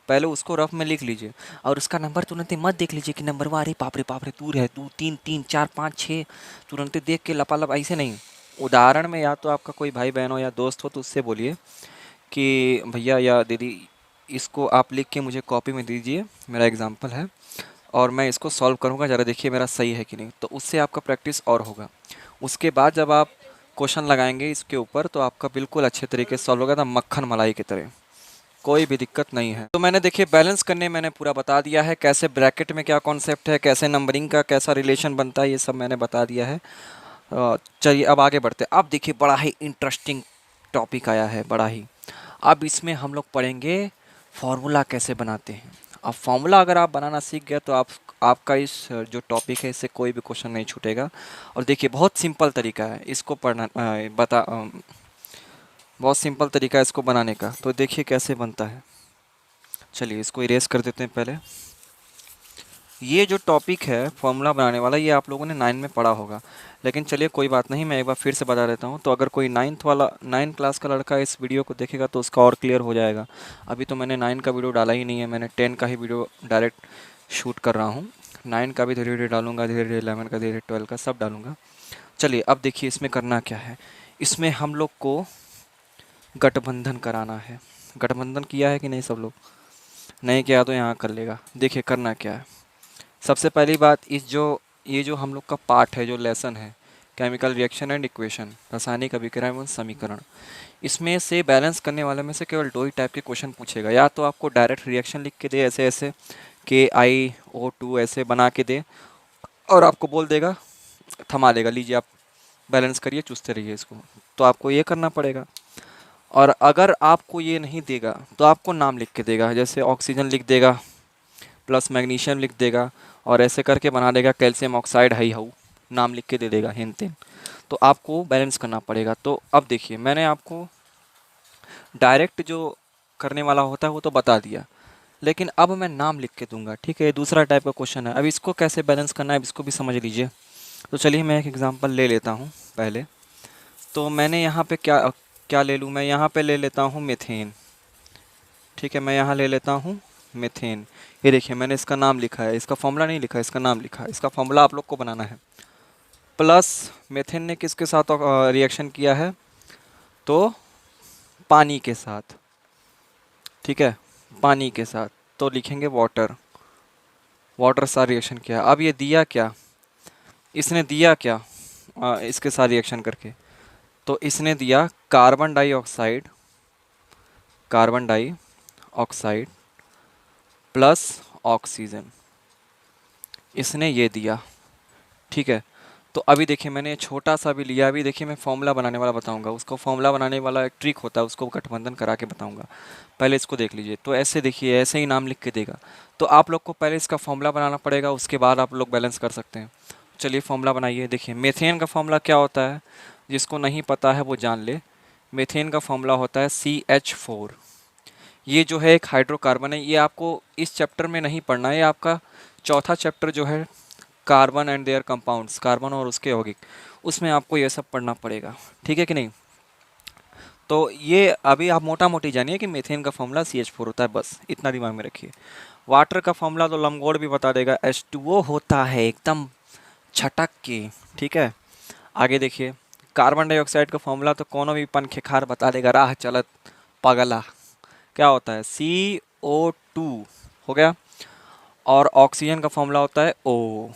पहले उसको रफ में लिख लीजिए, और उसका नंबर तुरंत मत देख लीजिए कि नंबर अरे बाप रे दूर है, 2 3 3 4 5 6, तुरंत देख के लपालप ऐसे नहीं। उदाहरण में या तो आपका कोई भाई बहन हो या दोस्त हो तो उससे बोलिए कि भैया या दीदी इसको आप लिख के मुझे कॉपी में दीजिए, मेरा एग्जाम्पल है, और मैं इसको सॉल्व करूँगा, ज़रा देखिए मेरा सही है कि नहीं, तो उससे आपका प्रैक्टिस और होगा। उसके बाद जब आप क्वेश्चन लगाएंगे इसके ऊपर तो आपका बिल्कुल अच्छे तरीके से सॉल्व होगा, था मक्खन मलाई की तरह, कोई भी दिक्कत नहीं है। तो मैंने देखिए बैलेंस करने मैंने पूरा बता दिया है, कैसे ब्रैकेट में क्या कॉन्सेप्ट है, कैसे नंबरिंग का कैसा रिलेशन बनता है, ये सब मैंने बता दिया है। चलिए अब आगे बढ़ते हैं। अब देखिए बड़ा ही इंटरेस्टिंग टॉपिक आया है, बड़ा ही। अब इसमें हम लोग पढ़ेंगे फार्मूला कैसे बनाते हैं। अब फार्मूला अगर आप बनाना सीख गए तो आपका इस जो टॉपिक है इससे कोई भी क्वेश्चन नहीं छूटेगा। और देखिए बहुत सिंपल तरीका है इसको बहुत सिंपल तरीका है इसको बनाने का। तो देखिए कैसे बनता है। चलिए इसको इरेज कर देते हैं पहले। ये जो टॉपिक है फॉर्मूला बनाने वाला, ये आप लोगों ने 9 में पढ़ा होगा, लेकिन चलिए कोई बात नहीं, मैं एक बार फिर से बता देता हूँ। तो अगर कोई 9 क्लास का लड़का इस वीडियो को देखेगा तो उसका और क्लियर हो जाएगा। अभी तो मैंने 9 का वीडियो डाला ही नहीं है, मैंने 10 का ही वीडियो डायरेक्ट शूट कर रहा हूँ। 9 का भी धीरे धीरे डालूंगा, धीरे धीरे 11 का, धीरे धीरे 12 का, सब डालूंगा। चलिए अब देखिए इसमें करना क्या है। इसमें हम लोग को गठबंधन कराना है। गठबंधन किया है कि नहीं सब लोग? नहीं किया तो यहाँ कर लेगा। देखिए करना क्या है। सबसे पहली बात, ये जो हम लोग का पार्ट है, जो लेसन है, केमिकल रिएक्शन एंड इक्वेशन, रासायनिक अभिक्रिया एवं समीकरण, इसमें से बैलेंस करने वाले में से केवल 2 ही टाइप के क्वेश्चन पूछेगा। या तो आपको डायरेक्ट रिएक्शन लिख के दे ऐसे ऐसे, KiO2 ऐसे बना के दे, और आपको बोल देगा, थमा देगा, लीजिए आप बैलेंस करिए, चूसते रहिए इसको। तो आपको ये करना पड़ेगा। और अगर आपको ये नहीं देगा तो आपको नाम लिख के देगा, जैसे ऑक्सीजन लिख देगा प्लस मैग्नीशियम लिख देगा, और ऐसे करके बना देगा कैल्शियम ऑक्साइड हाई हाउ, नाम लिख के दे देगा हिंद तिन। तो आपको बैलेंस करना पड़ेगा। तो अब देखिए मैंने आपको डायरेक्ट जो करने वाला होता है वो तो बता दिया, लेकिन अब मैं नाम लिख के दूंगा। ठीक है, ये दूसरा टाइप का क्वेश्चन है। अब इसको कैसे बैलेंस करना है इसको भी समझ लीजिए। तो चलिए मैं एक एग्जांपल ले लेता हूँ पहले। तो मैंने यहाँ पे क्या क्या ले लूँ, मैं यहाँ पे ले लेता हूँ मीथेन। ठीक है, मैं यहाँ ले लेता हूँ मीथेन। ये देखिए मैंने इसका नाम लिखा है, इसका फॉर्मूला नहीं लिखा है, इसका नाम लिखा है। इसका फॉर्मूला आप लोग को बनाना है। प्लस मीथेन ने किसके साथ रिएक्शन किया है, तो पानी के साथ। ठीक है, पानी के साथ, तो लिखेंगे वाटर, वाटर साथ रिएक्शन किया। अब ये दिया क्या, इसने दिया क्या इसके साथ रिएक्शन करके, तो इसने दिया carbon dioxide, carbon dioxide plus oxygen, इसने ये दिया। ठीक है, तो अभी देखिए मैंने छोटा सा भी लिया। अभी देखिए मैं फॉर्मूला बनाने वाला बताऊंगा, उसको फॉर्मूला बनाने वाला एक ट्रिक होता है, उसको गठबंधन करा के बताऊंगा। पहले इसको देख लीजिए। तो ऐसे देखिए, ऐसे ही नाम लिख के देगा। तो आप लोग को पहले इसका फॉर्मूला बनाना पड़ेगा, उसके बाद आप लोग बैलेंस कर सकते हैं। चलिए फॉर्मूला बनाइए। देखिए मेथेन का फॉर्मूला क्या होता है, जिसको नहीं पता है वो जान ले। मेथेन का फॉर्मूला होता है CH4। ये जो है एक हाइड्रोकार्बन है। ये आपको इस चैप्टर में नहीं पढ़ना है, ये आपका चौथा चैप्टर जो है carbon and there compounds, carbon और उसके यौगिक, उसमें आपको ये सब पढ़ना पड़ेगा। ठीक है कि नहीं? तो ये अभी आप मोटा मोटी जानिए कि मीथेन का फॉर्मूला CH4 होता है, बस इतना दिमाग में रखिए। वाटर का फॉर्मूला तो लमगोड़ भी बता देगा, H2O होता है एकदम छटक के। ठीक है, आगे देखिए कार्बन डाइऑक्साइड का फॉर्मूला तो कोनो भी पनखेखार बता देगा, राह चलत पगला। क्या होता है, CO2 हो गया। और ऑक्सीजन का फॉर्मूला होता है O।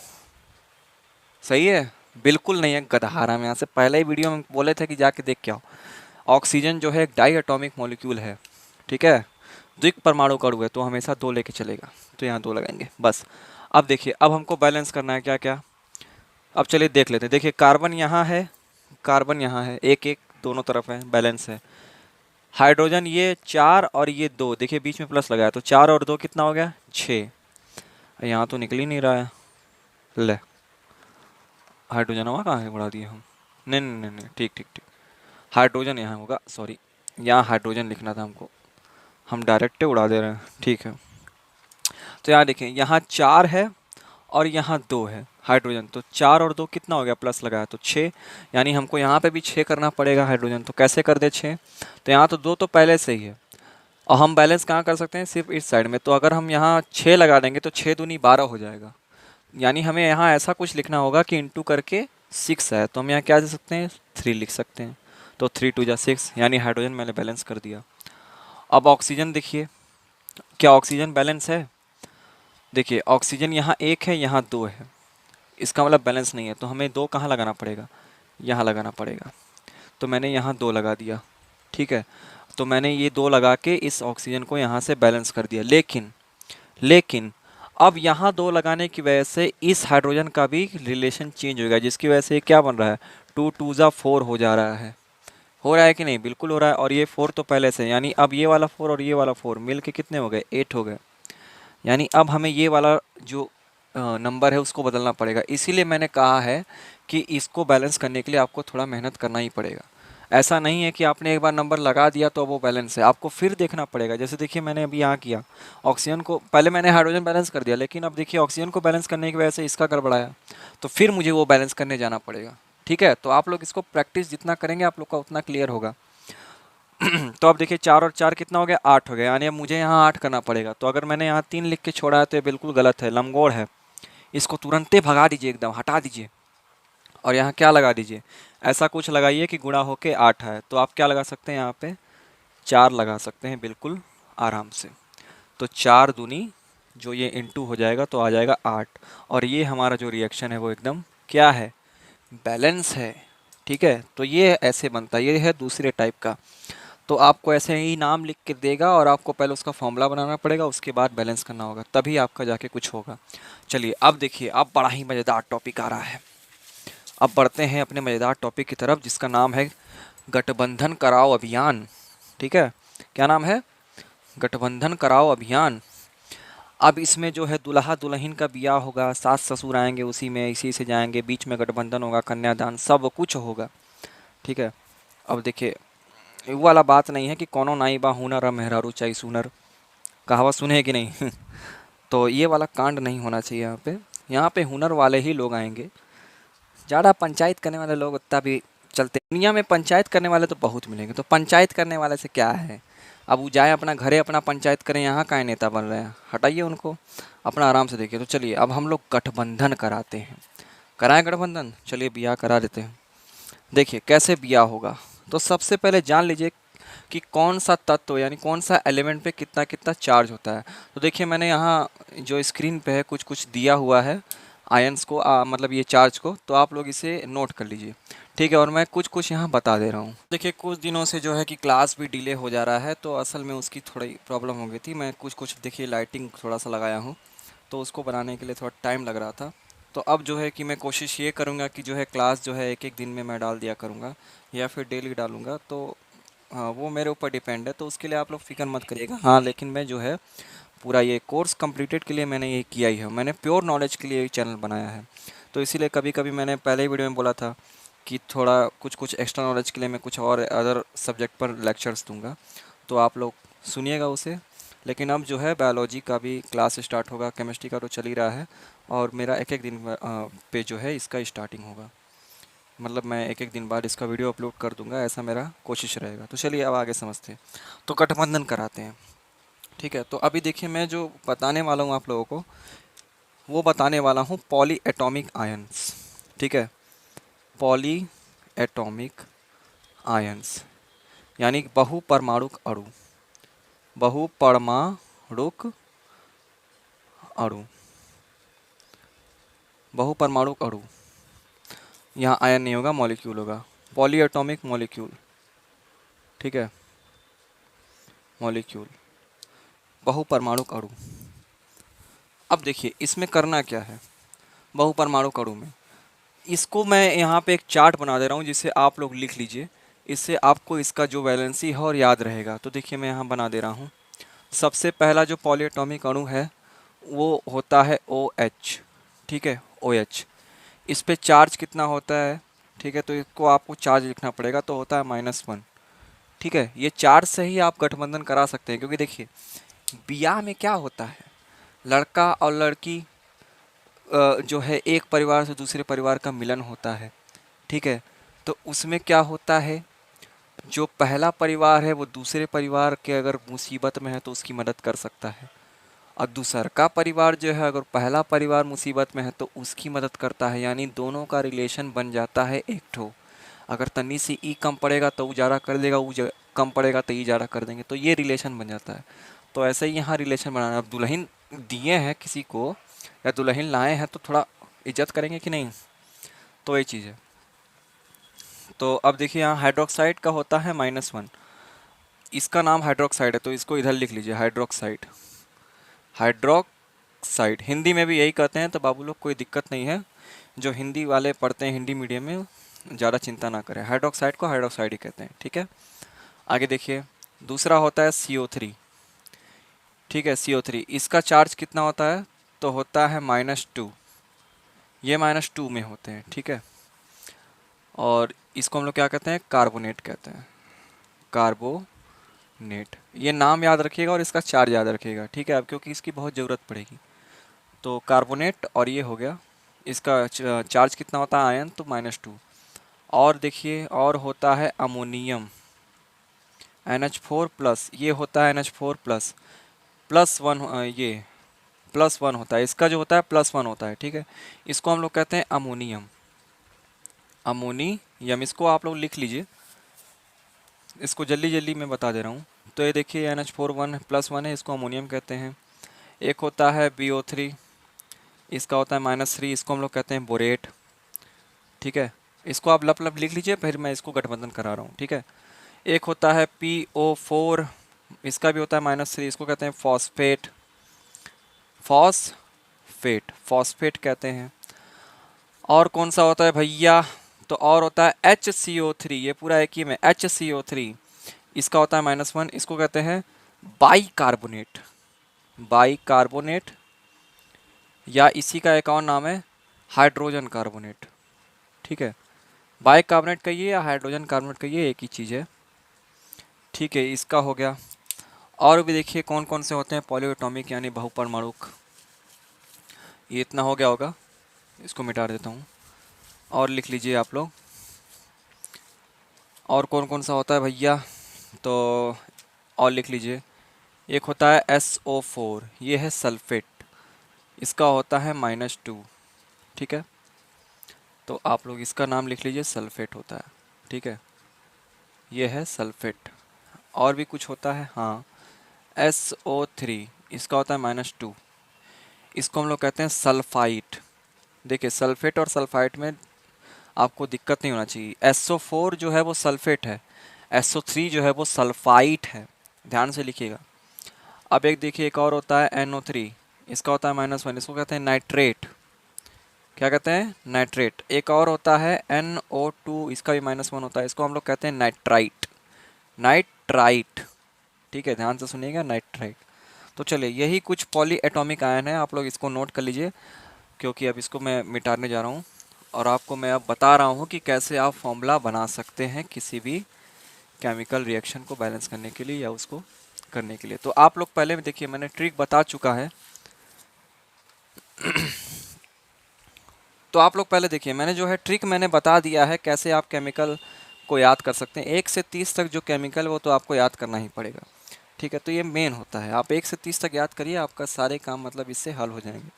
सही है? बिल्कुल नहीं है गदहारा में, यहाँ से पहले ही वीडियो में बोले थे कि जाके देख के आओ। ऑक्सीजन जो है एक डाई एटॉमिक मॉलिक्यूल है। ठीक है, द्विक परमाणु का अणु है, तो हमेशा 2 लेके चलेगा, तो यहाँ 2 लगाएंगे बस। अब देखिए अब हमको बैलेंस करना है क्या क्या। अब चलिए देख लेते हैं। देखिए कार्बन यहाँ है, कार्बन यहाँ है, एक एक दोनों तरफ है, बैलेंस है। हाइड्रोजन ये 4 और ये 2, देखिए बीच में प्लस लगाया, तो 4 और 2 कितना हो गया, 6। यहाँ तो निकल ही नहीं रहा है, ले हाइड्रोजन वहाँ कहाँ है, उड़ा दिए हम। नहीं नहीं नहीं नहीं, ठीक ठीक ठीक, हाइड्रोजन यहाँ होगा, सॉरी, यहाँ हाइड्रोजन लिखना था हमको, हम डायरेक्ट उड़ा दे रहे हैं। ठीक है, तो यहाँ देखें, यहाँ 4 है और यहाँ 2 है हाइड्रोजन, तो 4 और 2 कितना हो गया, प्लस लगाया तो 6। यानी हमको यहाँ पे भी 6 करना पड़ेगा हाइड्रोजन। तो कैसे कर दे 6, तो यहाँ तो 2 तो पहले से ही है, और हम बैलेंस कहाँ कर सकते हैं, सिर्फ इस साइड में। तो अगर हम यहाँ 6 लगा देंगे तो 6 दूनी 12 हो जाएगा। यानी हमें यहाँ ऐसा कुछ लिखना होगा कि इंटू करके 6 है, तो हम यहाँ क्या दे सकते हैं, 3 लिख सकते हैं। तो 3 2 जा 6, यानी हाइड्रोजन मैंने बैलेंस कर दिया। अब ऑक्सीजन देखिए, क्या ऑक्सीजन बैलेंस है? देखिए ऑक्सीजन यहाँ एक है, यहाँ दो है, इसका मतलब बैलेंस नहीं है। तो हमें दो कहाँ लगाना पड़ेगा? यहाँ लगाना पड़ेगा। तो मैंने यहाँ दो लगा दिया, ठीक है। तो मैंने ये दो लगा के इस ऑक्सीजन को यहाँ से बैलेंस कर दिया। लेकिन लेकिन अब यहाँ दो लगाने की वजह से इस हाइड्रोजन का भी रिलेशन चेंज हो गया, जिसकी वजह से ये क्या बन रहा है? टू टू ज़ा फोर हो रहा है कि नहीं? बिल्कुल हो रहा है। और ये फोर तो पहले से, यानी अब ये वाला फोर और ये वाला फोर मिल के कितने हो गए? 8 हो गए। यानी अब हमें ये वाला जो नंबर है उसको बदलना पड़ेगा। इसीलिए मैंने कहा है कि इसको बैलेंस करने के लिए आपको थोड़ा मेहनत करना ही पड़ेगा। ऐसा नहीं है कि आपने एक बार नंबर लगा दिया तो वो बैलेंस है, आपको फिर देखना पड़ेगा। जैसे देखिए मैंने अभी यहाँ किया, ऑक्सीजन को पहले मैंने हाइड्रोजन बैलेंस कर दिया, लेकिन अब देखिए ऑक्सीजन को बैलेंस करने की वजह से इसका गड़बड़ाया, तो फिर मुझे वो बैलेंस करने जाना पड़ेगा। ठीक है, तो आप लोग इसको प्रैक्टिस जितना करेंगे आप लोग का उतना क्लियर होगा। तो अब देखिए 4 और 4 कितना हो गया? 8 हो गया। यानी अब मुझे यहाँ 8 करना पड़ेगा। तो अगर मैंने यहाँ 3 लिख के छोड़ा है तो ये बिल्कुल गलत है, लंबगोड़ है। इसको तुरंते भगा दीजिए, एकदम हटा दीजिए और यहाँ क्या लगा दीजिए? ऐसा कुछ लगाइए कि गुणा होके 8 आए। तो आप क्या लगा सकते हैं यहाँ पे? 4 लगा सकते हैं बिल्कुल आराम से। तो 4 दूनी जो ये इंटू हो जाएगा तो आ जाएगा 8। और ये हमारा जो रिएक्शन है वो एकदम क्या है? बैलेंस है। ठीक है, तो ये ऐसे बनता है, ये है दूसरे टाइप का। तो आपको ऐसे ही नाम लिख के देगा और आपको पहले उसका फॉर्मूला बनाना पड़ेगा, उसके बाद बैलेंस करना होगा, तभी आपका जाके कुछ होगा। चलिए अब देखिए, अब बड़ा ही मज़ेदार टॉपिक आ रहा है। अब बढ़ते हैं अपने मज़ेदार टॉपिक की तरफ, जिसका नाम है गठबंधन कराओ अभियान। ठीक है, क्या नाम है? गठबंधन कराओ अभियान। अब इसमें जो है दुल्हा दुल्हन का ब्याह होगा, सास ससुर आएंगे उसी में, इसी से जाएंगे, बीच में गठबंधन होगा, कन्यादान, सब कुछ होगा। ठीक है, अब देखिए वो वाला बात नहीं है कि कोनो नाई बा हुनर मेहरारू चाई सुनर, कहावत सुने हैं कि नहीं? तो ये वाला कांड नहीं होना चाहिए यहाँ पे। यहाँ पे हुनर वाले ही लोग आएंगे, ज़्यादा पंचायत करने वाले लोग उतना भी चलते। दुनिया में पंचायत करने वाले तो बहुत मिलेंगे, तो पंचायत करने वाले से क्या है? अब वो जाए अपना घरे अपना पंचायत करें, यहाँ का नेता बन रहे हैं, हटाइए उनको, अपना आराम से देखिए। तो चलिए अब हम लोग गठबंधन कराते हैं, कराएं गठबंधन, चलिए ब्याह करा देते हैं। देखिए कैसे ब्याह होगा। तो सबसे पहले जान लीजिए कि कौन सा तत्व यानी कौन सा एलिमेंट पे कितना कितना चार्ज होता है। तो देखिए मैंने यहाँ जो स्क्रीन पे है कुछ कुछ दिया हुआ है आयंस को, मतलब ये चार्ज को, तो आप लोग इसे नोट कर लीजिए। ठीक है, और मैं कुछ कुछ यहाँ बता दे रहा हूँ। देखिए कुछ दिनों से जो है कि क्लास भी डिले हो जा रहा है, तो असल में उसकी थोड़ी प्रॉब्लम हो गई थी। मैं कुछ कुछ देखिए लाइटिंग थोड़ा सा लगाया हूँ, तो उसको बनाने के लिए थोड़ा टाइम लग रहा था। तो अब जो है कि मैं कोशिश ये करूँगा कि जो है क्लास जो है एक एक दिन में मैं डाल दिया करूँगा या फिर डेली डालूँगा। तो हाँ, वो मेरे ऊपर डिपेंड है, तो उसके लिए आप लोग फ़िक्र मत करिएगा। हाँ, लेकिन मैं जो है पूरा ये कोर्स कंप्लीटेड के लिए मैंने ये किया ही है, मैंने प्योर नॉलेज के लिए ये चैनल बनाया है। तो इसीलिए कभी कभी मैंने पहले ही वीडियो में बोला था कि थोड़ा कुछ कुछ एक्स्ट्रा नॉलेज के लिए मैं कुछ और अदर सब्जेक्ट पर लेक्चर्स दूंगा, तो आप लोग सुनिएगा उसे। लेकिन अब जो है बायोलॉजी का भी क्लास स्टार्ट होगा, केमिस्ट्री का तो चल ही रहा है, और मेरा एक एक दिन पे जो है इसका स्टार्टिंग होगा। मतलब मैं एक एक दिन बाद इसका वीडियो अपलोड कर दूंगा, ऐसा मेरा कोशिश रहेगा। तो चलिए अब आगे समझते हैं। तो गठबंधन कराते हैं। ठीक है, तो अभी देखिए मैं जो बताने वाला हूँ आप लोगों को, वो बताने वाला हूँ पॉली एटॉमिक आयंस। ठीक है, पॉली एटॉमिक आयंस यानी बहुपरमाणुक अणु, बहुपरमाणुक अणु, बहुपरमाणुक अणु। यहाँ आयन नहीं होगा, मॉलिक्यूल होगा। Poly atomic molecule. ठीक है, मॉलिक्यूल, बहुपरमाणुक अणु। अब देखिए इसमें करना क्या है बहुपरमाणुक अणु में। इसको मैं यहाँ पे एक चार्ट बना दे रहा हूँ जिसे आप लोग लिख लीजिए, इससे आपको इसका जो वैलेंसी है और याद रहेगा। तो देखिए मैं यहाँ बना दे रहा हूँ। सबसे पहला जो पॉलीएटॉमिक अणु है वो होता है OH। ठीक है, OH। इस पे चार्ज कितना होता है? ठीक है, तो इसको आपको चार्ज लिखना पड़ेगा, तो होता है -1। ठीक है, ये चार्ज से ही आप गठबंधन करा सकते हैं, क्योंकि देखिए ब्याह में क्या होता है, लड़का और लड़की जो है एक परिवार से दूसरे परिवार का मिलन होता है। ठीक है, तो उसमें क्या होता है, जो पहला परिवार है वो दूसरे परिवार के अगर मुसीबत में है तो उसकी मदद कर सकता है, और दूसर का परिवार जो है अगर पहला परिवार मुसीबत में है तो उसकी मदद करता है। यानी दोनों का रिलेशन बन जाता है एक ठो। अगर तन्नी से ई कम पड़ेगा तो वो ज़्यादा कर देगा, कम पड़ेगा तो ई ज़्यादा कर देंगे, तो ये रिलेशन बन जाता है। तो ऐसे ही यहाँ रिलेशन बनाना। अब दुल्हन दिए हैं किसी को या दुल्हन लाए हैं तो थोड़ा इज्जत करेंगे कि नहीं, तो ये चीज़ है। तो अब देखिए यहाँ हाइड्रोक्साइड का होता है -1, इसका नाम हाइड्रोक्साइड है तो इसको इधर लिख लीजिए हाइड्रोक्साइड। हाइड्रोक्साइड हिंदी में भी यही कहते हैं, तो बाबू लोग कोई दिक्कत नहीं है, जो हिंदी वाले पढ़ते हैं हिंदी मीडियम में ज़्यादा चिंता ना करें, हाइड्रोक्साइड को हाइड्रोक्साइड ही कहते हैं, ठीक है। आगे देखिए दूसरा होता है CO3, ठीक है। CO3 इसका चार्ज कितना होता है, तो होता है -2, ये -2 में होते हैं, ठीक है। और इसको हम लोग क्या कहते हैं, कार्बोनेट कहते हैं, कार्बोनेट। ये नाम याद रखिएगा और इसका चार्ज याद रखिएगा, ठीक है, अब क्योंकि इसकी बहुत ज़रूरत पड़ेगी। तो कार्बोनेट और ये हो गया, इसका चार्ज कितना होता है आयन, तो -2। और देखिए और होता है अमोनियम, NH4 प्लस, ये होता है NH4 प्लस, +1, ये +1 होता है, इसका जो होता है +1 होता है, ठीक है। इसको हम लोग कहते हैं अमोनियम, अमोनियम, इसको आप लोग लिख लीजिए, इसको जल्दी जल्दी मैं बता दे रहा हूँ। तो ये देखिए NH4 +1 है, इसको अमोनियम कहते हैं। एक होता है BO3, इसका होता है -3, इसको हम लोग कहते हैं बोरेट, ठीक है। इसको आप लप लप लिख लीजिए, फिर मैं इसको गठबंधन करा रहा हूँ, ठीक है। एक होता है PO4, इसका भी होता है -3, इसको कहते हैं फॉस्फेट, फॉस्फेट कहते हैं। और कौन सा होता है भैया, तो और होता है HCO3, ये पूरा एक ही में HCO3, इसका होता है -1, इसको कहते हैं बाइकार्बोनेट, बाइकार्बोनेट, या इसी का एक और नाम है हाइड्रोजन कार्बोनेट, ठीक है। बाइकार्बोनेट कहिए या हाइड्रोजन कार्बोनेट कहिए, एक ही चीज़ है, ठीक है। इसका हो गया। और भी देखिए कौन कौन से होते हैं, पॉलीएटॉमिक यानी बहुपरमाणुक, ये इतना हो गया होगा, इसको मिटा देता हूँ और लिख लीजिए आप लोग। और कौन कौन सा होता है भैया, तो और लिख लीजिए। एक होता है SO4, ये है सल्फेट, इसका होता है -2, ठीक है। तो आप लोग इसका नाम लिख लीजिए, सल्फेट होता है, ठीक है, ये है सल्फेट। और भी कुछ होता है, हाँ, SO3, इसका होता है -2, इसको हम लोग कहते हैं सल्फाइट। देखिए सल्फेट और सल्फाइट में आपको दिक्कत नहीं होना चाहिए, SO4 जो है वो सल्फेट है, SO3 जो है वो सल्फाइट है, ध्यान से लिखिएगा। अब एक देखिए एक और होता है NO3, इसका होता है -1, इसको कहते हैं नाइट्रेट, क्या कहते हैं, नाइट्रेट। एक और होता है NO2, इसका भी -1 होता है, इसको हम लोग कहते हैं नाइट्राइट, नाइट्राइट, ठीक है, ध्यान से सुनिएगा, नाइट्राइट। तो चलिए यही कुछ पॉली एटॉमिक आयन है, आप लोग इसको नोट कर लीजिए, क्योंकि अब इसको मैं मिटाने जा रहा हूँ और आपको मैं अब बता रहा हूँ कि कैसे आप फॉर्मूला बना सकते हैं किसी भी केमिकल रिएक्शन को बैलेंस करने के लिए या उसको करने के लिए। तो आप लोग पहले में देखिए मैंने ट्रिक बता चुका है। तो आप लोग पहले देखिए मैंने जो है ट्रिक मैंने बता दिया है कैसे आप केमिकल को याद कर सकते हैं। 1 से 30 तक जो केमिकल वो तो आपको याद करना ही पड़ेगा, ठीक है। तो ये मेन होता है, आप 1 से 30 तक याद करिए, आपका सारे काम मतलब इससे हल हो जाएंगे,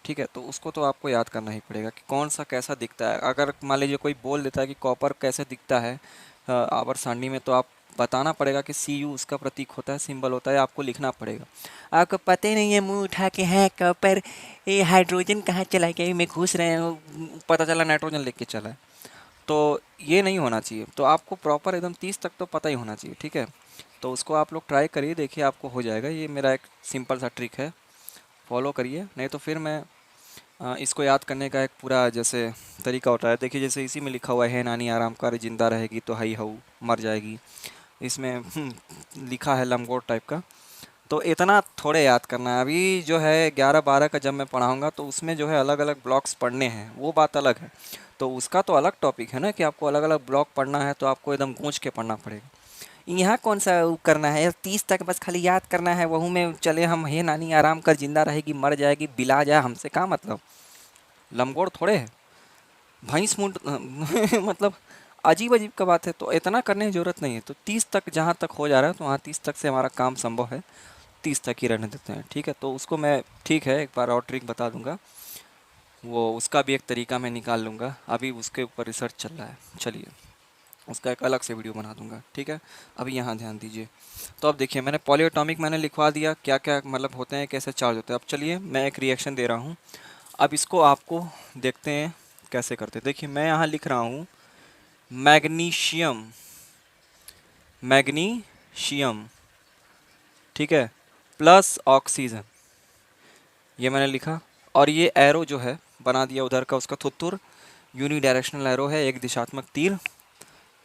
ठीक है। तो उसको तो आपको याद करना ही पड़ेगा कि कौन सा कैसा दिखता है। अगर मान लीजिए कोई बोल देता है कि कॉपर कैसे दिखता है आवर सारणी में, तो आप बताना पड़ेगा कि Cu उसका प्रतीक होता है, सिंबल होता है, आपको लिखना पड़ेगा। आपको पता ही नहीं है, मुंह उठा के है कॉपर, ये हाइड्रोजन कहाँ चला गया, मैं घुस रहे हैं, पता चला नाइट्रोजन लेके चला है। तो ये नहीं होना चाहिए, तो आपको प्रॉपर एकदम 30 तक तो पता ही होना चाहिए, ठीक है। तो उसको आप लोग ट्राई करिए, देखिए आपको हो जाएगा। ये मेरा एक सिंपल सा ट्रिक है, फॉलो करिए, नहीं तो फिर मैं इसको याद करने का एक पूरा जैसे तरीका होता है। देखिए जैसे इसी में लिखा हुआ है नानी आराम कर जिंदा रहेगी तो हई हऊ मर जाएगी, इसमें लिखा है लमगोट टाइप का। तो इतना थोड़े याद करना है। अभी जो है 11-12 का जब मैं पढ़ाऊँगा तो उसमें जो है अलग अलग ब्लॉक्स पढ़ने हैं, वो बात अलग है। तो उसका तो अलग टॉपिक है ना कि आपको अलग अलग ब्लॉक पढ़ना है, तो आपको एकदम गूंज के पढ़ना पड़ेगा। यहाँ कौन सा वो करना है यार, 30 तक बस खाली याद करना है, वहू में चले हम हे नानी आराम कर जिंदा रहेगी मर जाएगी बिला जाए, हमसे क्या मतलब, लमगोड़ थोड़े है, भैंस मुंड मतलब अजीब अजीब का बात है। तो इतना करने की ज़रूरत नहीं है। तो 30 तक जहाँ तक हो जा रहा है तो वहाँ 30 तक से हमारा काम संभव है, 30 तक ही रहने देते हैं, ठीक है। तो उसको मैं ठीक है एक बार और ट्रिक बता दूंगा, वो उसका भी एक तरीका मैं निकाल लूँगा, अभी उसके ऊपर रिसर्च चल रहा है। चलिए उसका एक अलग से वीडियो बना दूंगा, ठीक है। अभी यहाँ ध्यान दीजिए। तो अब देखिए मैंने पॉलीएटॉमिक मैंने लिखवा दिया, क्या क्या मतलब होते हैं, कैसे चार्ज होते हैं। अब चलिए मैं एक रिएक्शन दे रहा हूँ, अब इसको आपको देखते हैं कैसे करते हैं। देखिए मैं यहाँ लिख रहा हूँ मैग्नीशियम, मैग्नीशियम, ठीक है, प्लस ऑक्सीजन, ये मैंने लिखा। और ये एरो जो है बना दिया उधर का, उसका थुत्तुर यूनिडायरेक्शनल एरो है, एक दिशात्मक तीर।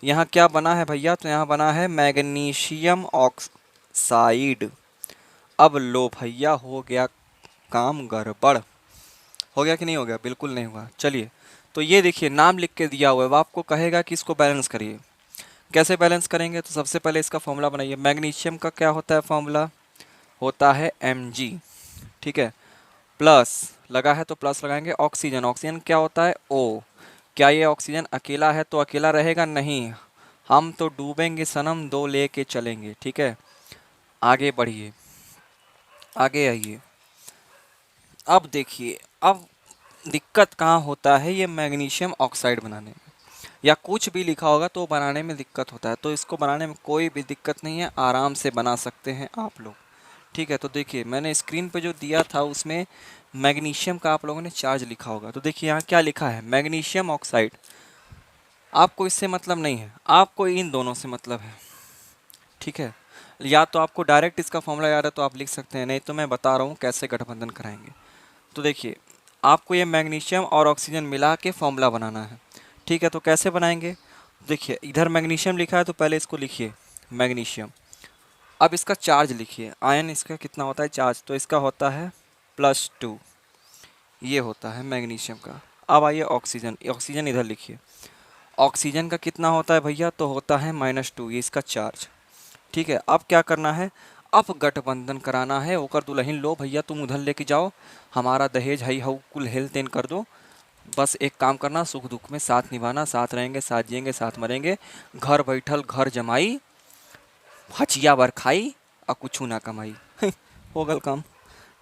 यहाँ क्या बना है भैया, तो यहाँ बना है मैग्नीशियम ऑक्साइड। अब लो भैया हो गया काम गड़बड़, हो गया कि नहीं हो गया, बिल्कुल नहीं हुआ। चलिए तो ये देखिए नाम लिख के दिया हुआ है, वो आपको कहेगा कि इसको बैलेंस करिए। कैसे बैलेंस करेंगे, तो सबसे पहले इसका फॉर्मूला बनाइए। मैग्नीशियम का क्या होता है फॉर्मूला, होता है Mg, ठीक है, प्लस लगा है तो प्लस लगाएंगे। ऑक्सीजन, ऑक्सीजन क्या होता है O। क्या ये ऑक्सीजन अकेला है तो अकेला रहेगा, नहीं, हम तो डूबेंगे सनम, दो लेके चलेंगे, ठीक है। आगे बढ़िए, आगे आइए। अब देखिए अब दिक्कत कहाँ होता है, ये मैग्नीशियम ऑक्साइड बनाने में, या कुछ भी लिखा होगा तो बनाने में दिक्कत होता है। तो इसको बनाने में कोई भी दिक्कत नहीं है, आराम से बना सकते हैं आप लोग, ठीक है। तो देखिए मैंने स्क्रीन पे जो दिया था उसमें मैग्नीशियम का आप लोगों ने चार्ज लिखा होगा, तो देखिए यहाँ क्या लिखा है, मैग्नीशियम ऑक्साइड। आपको इससे मतलब नहीं है, आपको इन दोनों से मतलब है, ठीक है। या तो आपको डायरेक्ट इसका फॉर्मूला याद है तो आप लिख सकते हैं, नहीं तो मैं बता रहा हूँ कैसे गठबंधन कराएंगे। तो देखिए आपको ये मैग्नीशियम और ऑक्सीजन मिला के फॉर्मूला बनाना है, ठीक है। तो कैसे बनाएंगे, देखिए इधर मैग्नीशियम लिखा है तो पहले इसको लिखिए मैग्नीशियम। अब इसका चार्ज लिखिए, आयन इसका कितना होता है चार्ज, तो इसका होता है +2, ये होता है मैग्नीशियम का। अब आइए ऑक्सीजन, ऑक्सीजन इधर लिखिए। ऑक्सीजन का कितना होता है भैया, तो होता है -2, ये इसका चार्ज, ठीक है। अब क्या करना है, अब गठबंधन कराना है। ओकर दुल्हन लो भैया तुम उधर लेके जाओ, हमारा दहेज हई हऊ कुल हेल तेन कर दो। बस एक काम करना, सुख दुख में साथ निभाना, साथ रहेंगे, साथ जिएंगे, साथ मरेंगे। घर बैठल घर जमाई, हचिया बर खाई और कुछ ना कमाई। हो गल काम,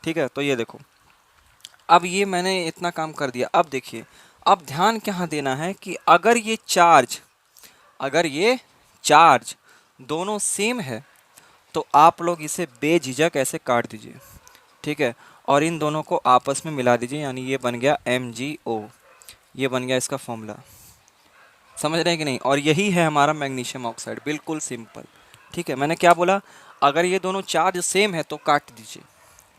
ठीक है। तो ये देखो अब ये मैंने इतना काम कर दिया। अब देखिए अब ध्यान क्या देना है कि अगर ये चार्ज, अगर ये चार्ज दोनों सेम है तो आप लोग इसे बेझिझक ऐसे काट दीजिए, ठीक है। और इन दोनों को आपस में मिला दीजिए, यानी ये बन गया MgO, ये बन गया इसका फॉर्मूला। समझ रहे हैं कि नहीं, और यही है हमारा मैग्नीशियम ऑक्साइड, बिल्कुल सिंपल, ठीक है। मैंने क्या बोला, अगर ये दोनों चार्ज सेम है तो काट दीजिए,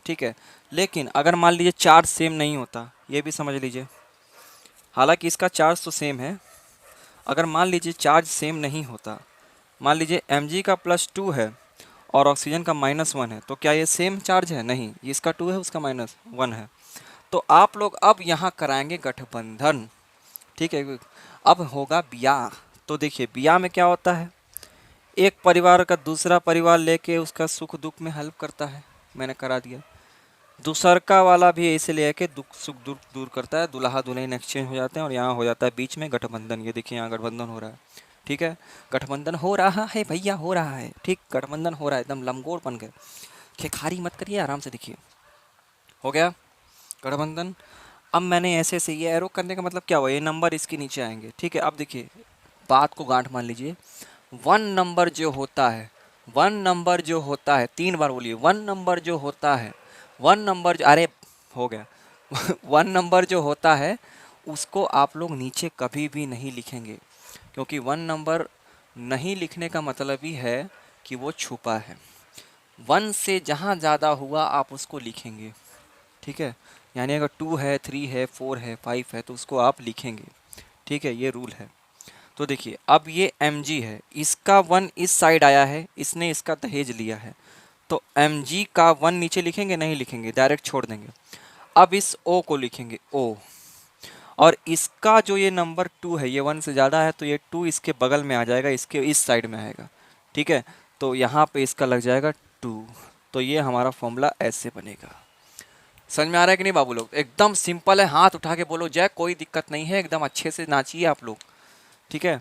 ठीक है। लेकिन अगर मान लीजिए चार्ज सेम नहीं होता, ये भी समझ लीजिए, हालांकि इसका चार्ज तो सेम है, अगर मान लीजिए चार्ज सेम नहीं होता, मान लीजिए Mg का +2 है और ऑक्सीजन का -1 है, तो क्या ये सेम चार्ज है, नहीं, ये इसका 2 है उसका -1 है। तो आप लोग अब यहाँ कराएंगे गठबंधन, ठीक है। अब होगा ब्याह। तो देखिए ब्याह में क्या होता है, एक परिवार का दूसरा परिवार लेके उसका सुख दुख में हेल्प करता है, मैंने करा दिया। दूसरका वाला भी ऐसे लेके दुख सुख दुख दूर करता है, दुल्हा दुल्हन एक्सचेंज हो जाते हैं और यहाँ हो जाता है बीच में गठबंधन। ये देखिए यहाँ गठबंधन हो रहा है, ठीक है, गठबंधन हो रहा है भैया, हो रहा है, ठीक, गठबंधन हो रहा है, एकदम लंगोट बन गए, खेखारी मत करिए, आराम से देखिए, हो गया गठबंधन। अब मैंने ऐसे से ये एरो करने का मतलब क्या हुआ, ये नंबर इसके नीचे आएंगे, ठीक है। अब देखिए बात को गांठ मान लीजिए, 1 नंबर जो होता है, 1 नंबर जो होता है, 3 बार बोलिए, 1 नंबर जो होता है, 1 नंबर अरे हो गया 1 नंबर जो होता है उसको आप लोग नीचे कभी भी नहीं लिखेंगे, क्योंकि 1 नंबर नहीं लिखने का मतलब ही है कि वो छुपा है। 1 से जहाँ ज़्यादा हुआ आप उसको लिखेंगे, ठीक है। यानी अगर 2 है, 3 है, 4 है, 5 है तो उसको आप लिखेंगे, ठीक है, ये रूल है। तो देखिए अब ये Mg है, इसका 1 इस साइड आया है, इसने इसका दहेज लिया है, तो Mg का 1 नीचे लिखेंगे, नहीं लिखेंगे, डायरेक्ट छोड़ देंगे। अब इस O को लिखेंगे O, और इसका जो ये नंबर 2 है, ये 1 से ज़्यादा है तो ये 2 इसके बगल में आ जाएगा, इसके इस साइड में आएगा, ठीक है। तो यहाँ पे इसका लग जाएगा 2, तो ये हमारा फॉर्मूला ऐसे बनेगा। समझ में आ रहा है कि नहीं बाबू लोग, एकदम सिंपल है, हाथ उठा के बोलो जय, कोई दिक्कत नहीं है, एकदम अच्छे से नाचिए आप लोग, ठीक है।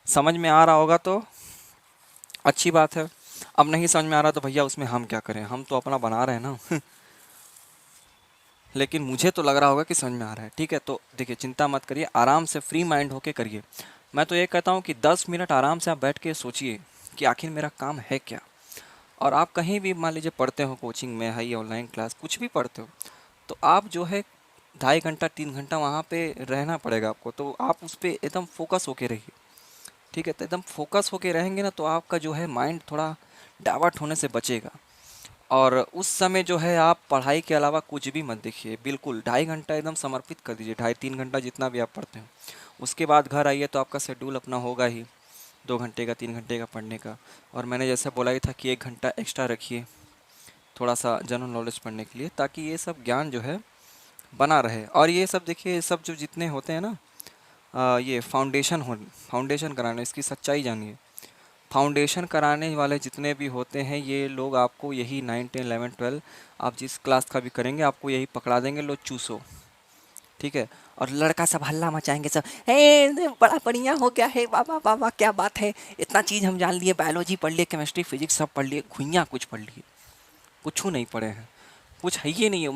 समझ में आ रहा होगा तो अच्छी बात है, अब नहीं समझ में आ रहा तो भैया उसमें हम क्या करें, हम तो अपना बना रहे हैं ना लेकिन मुझे तो लग रहा होगा कि समझ में आ रहा है, ठीक है। तो देखिए चिंता मत करिए, आराम से फ्री माइंड होके करिए। मैं तो ये कहता हूँ कि 10 मिनट आराम से आप बैठ के सोचिए कि आखिर मेरा काम है क्या। और आप कहीं भी मान लीजिए पढ़ते हो, कोचिंग में है या ऑनलाइन क्लास कुछ भी पढ़ते हो, तो आप जो है 2.5 घंटा 3 घंटा वहाँ पे रहना पड़ेगा आपको। तो आप उस पर एकदम फोकस होके रहिए, ठीक है। तो एकदम फोकस होके रहेंगे ना, तो आपका जो है माइंड थोड़ा डाइवर्ट होने से बचेगा। और उस समय जो है आप पढ़ाई के अलावा कुछ भी मत देखिए, बिल्कुल 2.5 घंटा एकदम समर्पित कर दीजिए, 2.5 3 घंटा जितना भी आप पढ़ते हैं। उसके बाद घर आइए तो आपका शेड्यूल अपना होगा ही 2 घंटे का 3 घंटे का पढ़ने का। और मैंने जैसे बोला ही था कि 1 घंटा एक्स्ट्रा रखिए थोड़ा सा जनरल नॉलेज पढ़ने के लिए, ताकि ये सब ज्ञान जो है बना रहे। और ये सब देखिए, ये सब जो जितने होते हैं ना, ये फाउंडेशन कराना, इसकी सच्चाई जानिए। फाउंडेशन कराने वाले जितने भी होते हैं ये लोग आपको यही 9 10 11 12 आप जिस क्लास का भी करेंगे आपको यही पकड़ा देंगे, लो चूसो, ठीक है। और लड़का सब हल्ला मचाएंगे, सब हे बड़ा बढ़िया हो गया है, वाह वाह वाह वाह, क्या बात है, इतना चीज़ हम जान लिए, बायोलॉजी पढ़ लिए, केमिस्ट्री फिजिक्स सब पढ़ लिए, घुइयाँ कुछ पढ़ लिए, कुछ नहीं पढ़े हैं, कुछ है ही नहीं है,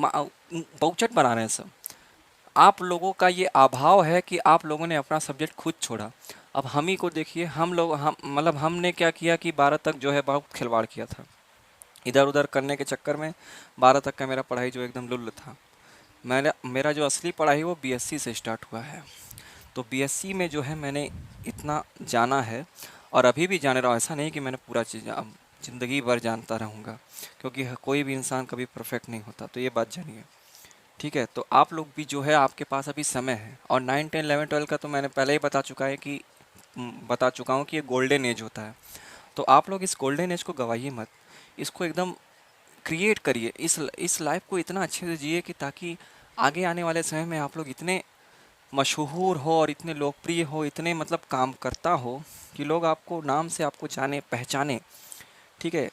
बहुचट बना रहे हैं सब। आप लोगों का ये अभाव है कि आप लोगों ने अपना सब्जेक्ट खुद छोड़ा। अब हम ही को देखिए, हम मतलब हमने क्या किया कि 12 तक जो है बहुत खिलवाड़ किया था, इधर उधर करने के चक्कर में 12 तक का मेरा पढ़ाई जो एकदम लुल्ल था। मेरा जो असली पढ़ाई वो बीएससी से स्टार्ट हुआ है। तो बीएससी में जो है मैंने इतना जाना है, और अभी भी जाने रहा हूँ। ऐसा नहीं कि मैंने पूरा चीज़ अब ज़िंदगी भर जानता रहूँगा, क्योंकि कोई भी इंसान कभी परफेक्ट नहीं होता, तो ये बात जानिए, ठीक है। तो आप लोग भी जो है, आपके पास अभी समय है। और 9 10 11 12 का तो मैंने पहले ही बता चुका हूँ कि ये गोल्डन एज होता है। तो आप लोग इस गोल्डन एज को गवाइए मत, इसको एकदम क्रिएट करिए, इस लाइफ को इतना अच्छे से जिए कि ताकि आगे आने वाले समय में आप लोग इतने मशहूर हो और इतने लोकप्रिय हो, इतने मतलब काम करता हो कि लोग आपको नाम से आपको जाने पहचाने, ठीक है।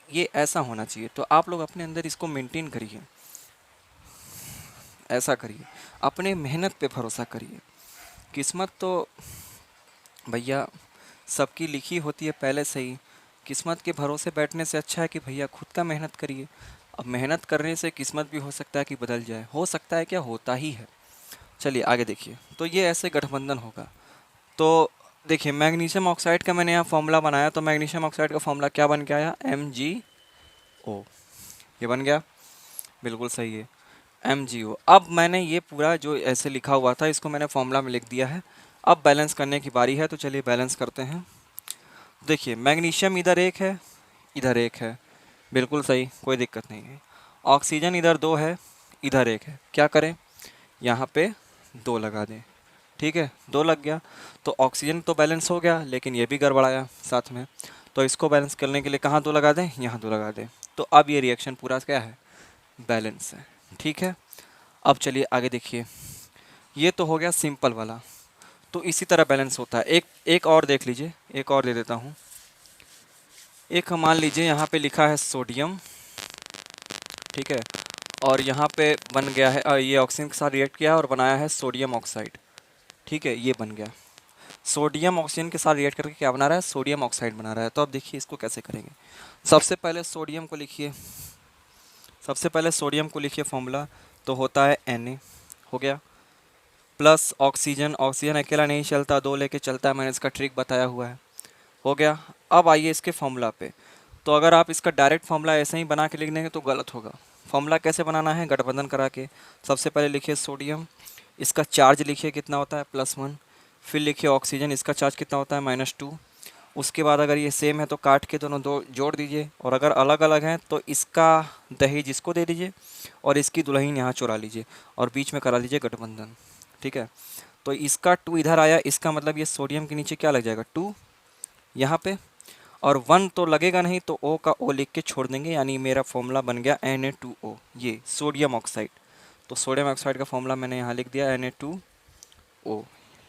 ये ऐसा होना चाहिए। तो आप लोग अपने अंदर इसको मेंटेन करिए, ऐसा करिए, अपने मेहनत पे भरोसा करिए। किस्मत तो भैया सबकी लिखी होती है पहले से ही। किस्मत के भरोसे बैठने से अच्छा है कि भैया खुद का मेहनत करिए। अब मेहनत करने से किस्मत भी हो सकता है कि बदल जाए, हो सकता है क्या, होता ही है। चलिए आगे देखिए। तो ये ऐसे गठबंधन होगा। तो देखिए, मैग्नीशियम ऑक्साइड का मैंने यहाँ फॉर्मूला बनाया, तो मैग्नीशियम ऑक्साइड का फॉर्मूला क्या बन के आया, MgO। ये बन गया, बिल्कुल सही है, MgO। अब मैंने ये पूरा जो ऐसे लिखा हुआ था इसको मैंने फॉर्मूला में लिख दिया है। अब बैलेंस करने की बारी है, तो चलिए बैलेंस करते हैं। देखिए, मैग्नीशियम इधर एक है, इधर एक है, बिल्कुल सही, कोई दिक्कत नहीं है। ऑक्सीजन इधर 2 है, इधर एक है, क्या करें, यहाँ पे 2 लगा दें, ठीक है, 2 लग गया। तो ऑक्सीजन तो बैलेंस हो गया, लेकिन ये भी गड़बड़ाया साथ में। तो इसको बैलेंस करने के लिए कहाँ 2 लगा दें, यहाँ 2 लगा दें। तो अब ये रिएक्शन पूरा क्या है, बैलेंस है, ठीक है। अब चलिए आगे देखिए, ये तो हो गया सिंपल वाला। तो इसी तरह बैलेंस होता है। एक एक और देख लीजिए, एक और दे देता हूँ। एक मान लीजिए यहाँ पे लिखा है सोडियम, ठीक है, और यहाँ पे बन गया है ये ऑक्सीजन के साथ रिएक्ट किया है और बनाया है सोडियम ऑक्साइड, ठीक है, ये बन गया। सोडियम ऑक्सीजन के साथ रिएक्ट करके क्या बना रहा है, सोडियम ऑक्साइड बना रहा है। तो अब देखिए इसको कैसे करेंगे। सबसे पहले सोडियम को लिखिए, सबसे पहले सोडियम को लिखिए फॉर्मूला, तो होता है Na, हो गया, प्लस ऑक्सीजन, ऑक्सीजन अकेला नहीं चलता, 2 लेके चलता है, मैंने इसका ट्रिक बताया हुआ है, हो गया। अब आइए इसके फॉर्मूला पे। तो अगर आप इसका डायरेक्ट फॉर्मूला ऐसे ही बना के लिख देंगे तो गलत होगा। फॉर्मूला कैसे बनाना है, गठबंधन करा के। सबसे पहले लिखिए सोडियम, इसका चार्ज लिखिए कितना होता है, +1। फिर लिखिए ऑक्सीजन, इसका चार्ज कितना होता है, -2। उसके बाद अगर ये सेम है तो काट के दोनों दो जोड़ दीजिए, और अगर अलग अलग हैं तो इसका दहेज इसको दे दीजिए और इसकी दुल्हन यहाँ चुरा लीजिए और बीच में करा लीजिए गठबंधन, ठीक है। तो इसका 2 इधर आया, इसका मतलब ये सोडियम के नीचे क्या लग जाएगा, 2 यहाँ पे, और 1 तो लगेगा नहीं, तो O का O लिख के छोड़ देंगे, यानी मेरा फॉर्मूला बन गया Na2O, ये सोडियम ऑक्साइड। तो सोडियम ऑक्साइड का फॉर्मूला मैंने यहाँ लिख दिया, Na2O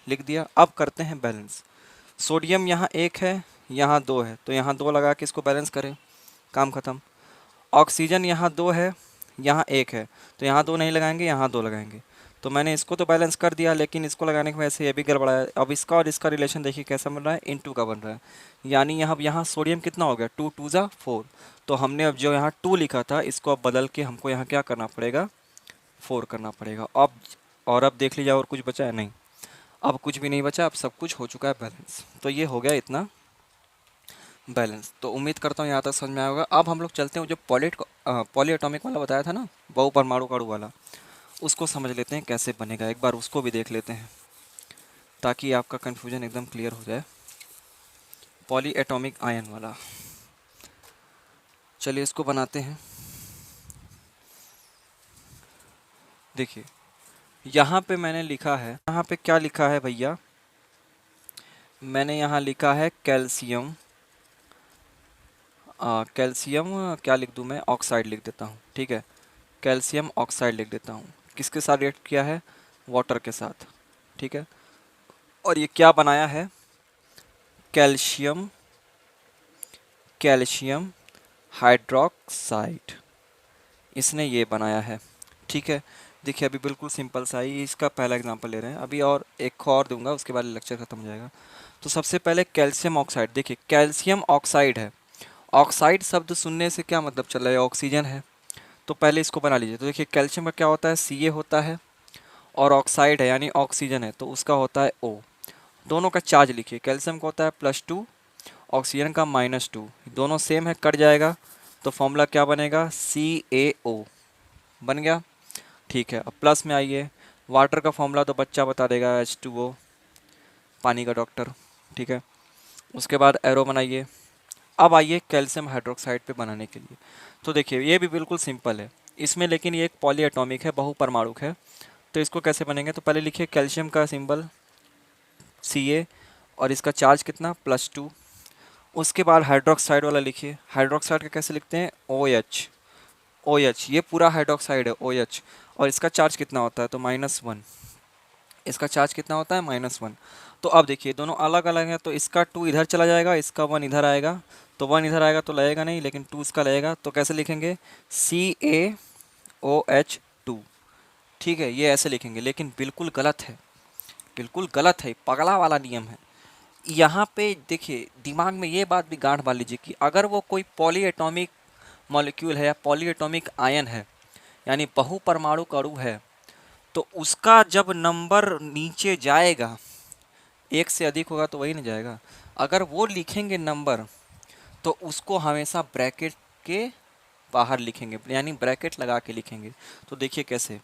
लिख दिया। अब करते हैं बैलेंस। सोडियम यहाँ 1 है, यहाँ 2 है, तो यहाँ 2 लगा के इसको बैलेंस करें, काम ख़त्म। ऑक्सीजन यहाँ 2 है, यहाँ 1 है, तो यहाँ 2 नहीं लगाएंगे, यहाँ 2 लगाएंगे। तो मैंने इसको तो बैलेंस कर दिया, लेकिन इसको लगाने की वजह से ये भी गड़बड़ा है। अब इसका और इसका रिलेशन देखिए कैसा बन रहा है, इन टू का बन रहा है, यानी यहाँ सोडियम कितना हो गया, 2 2 ज़ा 4। तो हमने अब जो यहाँ 2 लिखा था इसको अब बदल के हमको यहाँ क्या करना पड़ेगा, 4 करना पड़ेगा। अब और अब देख लीजिए और कुछ बचा है नहीं। अब कुछ भी नहीं बचा, अब सब कुछ हो चुका है बैलेंस। तो ये हो गया इतना बैलेंस। तो उम्मीद करता हूँ यहाँ तक समझ में आया होगा। अब हम लोग चलते हैं जो पॉली एटॉमिक वाला बताया था ना, बहु परमाणु अणु वाला, उसको समझ लेते हैं कैसे बनेगा, एक बार उसको भी देख लेते हैं ताकि आपका कन्फ्यूजन एकदम क्लियर हो जाए। पॉली एटॉमिक आयन वाला, चलिए इसको बनाते हैं। देखिए यहाँ पे मैंने लिखा है, यहाँ पे क्या लिखा है भैया, मैंने यहाँ लिखा है कैल्शियम, कैल्शियम क्या लिख दूँ मैं, ऑक्साइड लिख देता हूँ, ठीक है, कैल्शियम ऑक्साइड लिख देता हूँ। किसके साथ रिएक्ट किया है, वाटर के साथ, ठीक है। और ये क्या बनाया है, कैल्शियम, कैल्शियम हाइड्रोक्साइड, इसने ये बनाया है, ठीक है। देखिए अभी बिल्कुल सिंपल सा ही इसका पहला एग्जांपल ले रहे हैं, अभी और एक और दूंगा, उसके बाद लेक्चर खत्म हो जाएगा। तो सबसे पहले कैल्शियम ऑक्साइड, देखिए कैल्शियम ऑक्साइड है, ऑक्साइड शब्द सुनने से क्या मतलब चल रहा है, ऑक्सीजन है। तो पहले इसको बना लीजिए। तो देखिए कैल्शियम का क्या होता है, Ca होता है, और ऑक्साइड है यानी ऑक्सीजन है तो उसका होता है O। दोनों का चार्ज लिखिए, कैल्शियम का होता है +2, ऑक्सीजन का -2, दोनों सेम है, कट जाएगा तो फॉर्मूला क्या बनेगा, CaO बन गया, ठीक है। अब प्लस में आइए, वाटर का फॉर्मूला तो बच्चा बता देगा, H2O, पानी का डॉक्टर, ठीक है। उसके बाद एरो बनाइए। अब आइए कैल्शियम हाइड्रोक्साइड पे बनाने के लिए। तो देखिए ये भी बिल्कुल सिंपल है इसमें, लेकिन ये एक पॉली एटॉमिक है, बहुपरमाणुक है। तो इसको कैसे बनेंगे, तो पहले लिखिए कैल्शियम का सिंबल Ca, और इसका चार्ज कितना, +2। उसके बाद हाइड्रोक्साइड वाला लिखिए, हाइड्रोक्साइड का कैसे लिखते हैं, OH, OH, ये पूरा हाइड्रोक्साइड है OH, और इसका चार्ज कितना होता है, तो -1, इसका चार्ज कितना होता है, -1। तो अब देखिए दोनों अलग अलग हैं, तो इसका 2 इधर चला जाएगा, इसका 1 इधर आएगा, तो 1 इधर आएगा तो लगेगा नहीं, लेकिन 2 इसका लगेगा, तो कैसे लिखेंगे, CaOH2, ठीक है, ये ऐसे लिखेंगे। लेकिन बिल्कुल गलत है, बिल्कुल गलत है, पगला वाला नियम है। यहाँ पे देखिए दिमाग में ये बात भी गांठ बांध लीजिए कि अगर वो कोई पॉली एटॉमिक मॉलिक्यूल है या पॉली एटॉमिक आयन है, यानी बहुपरमाणु अणु है, तो उसका जब नंबर नीचे जाएगा, एक से अधिक होगा तो वही नहीं जाएगा, अगर वो लिखेंगे नंबर तो उसको हमेशा ब्रैकेट के बाहर लिखेंगे, यानी ब्रैकेट लगा के लिखेंगे। तो देखिए कैसे,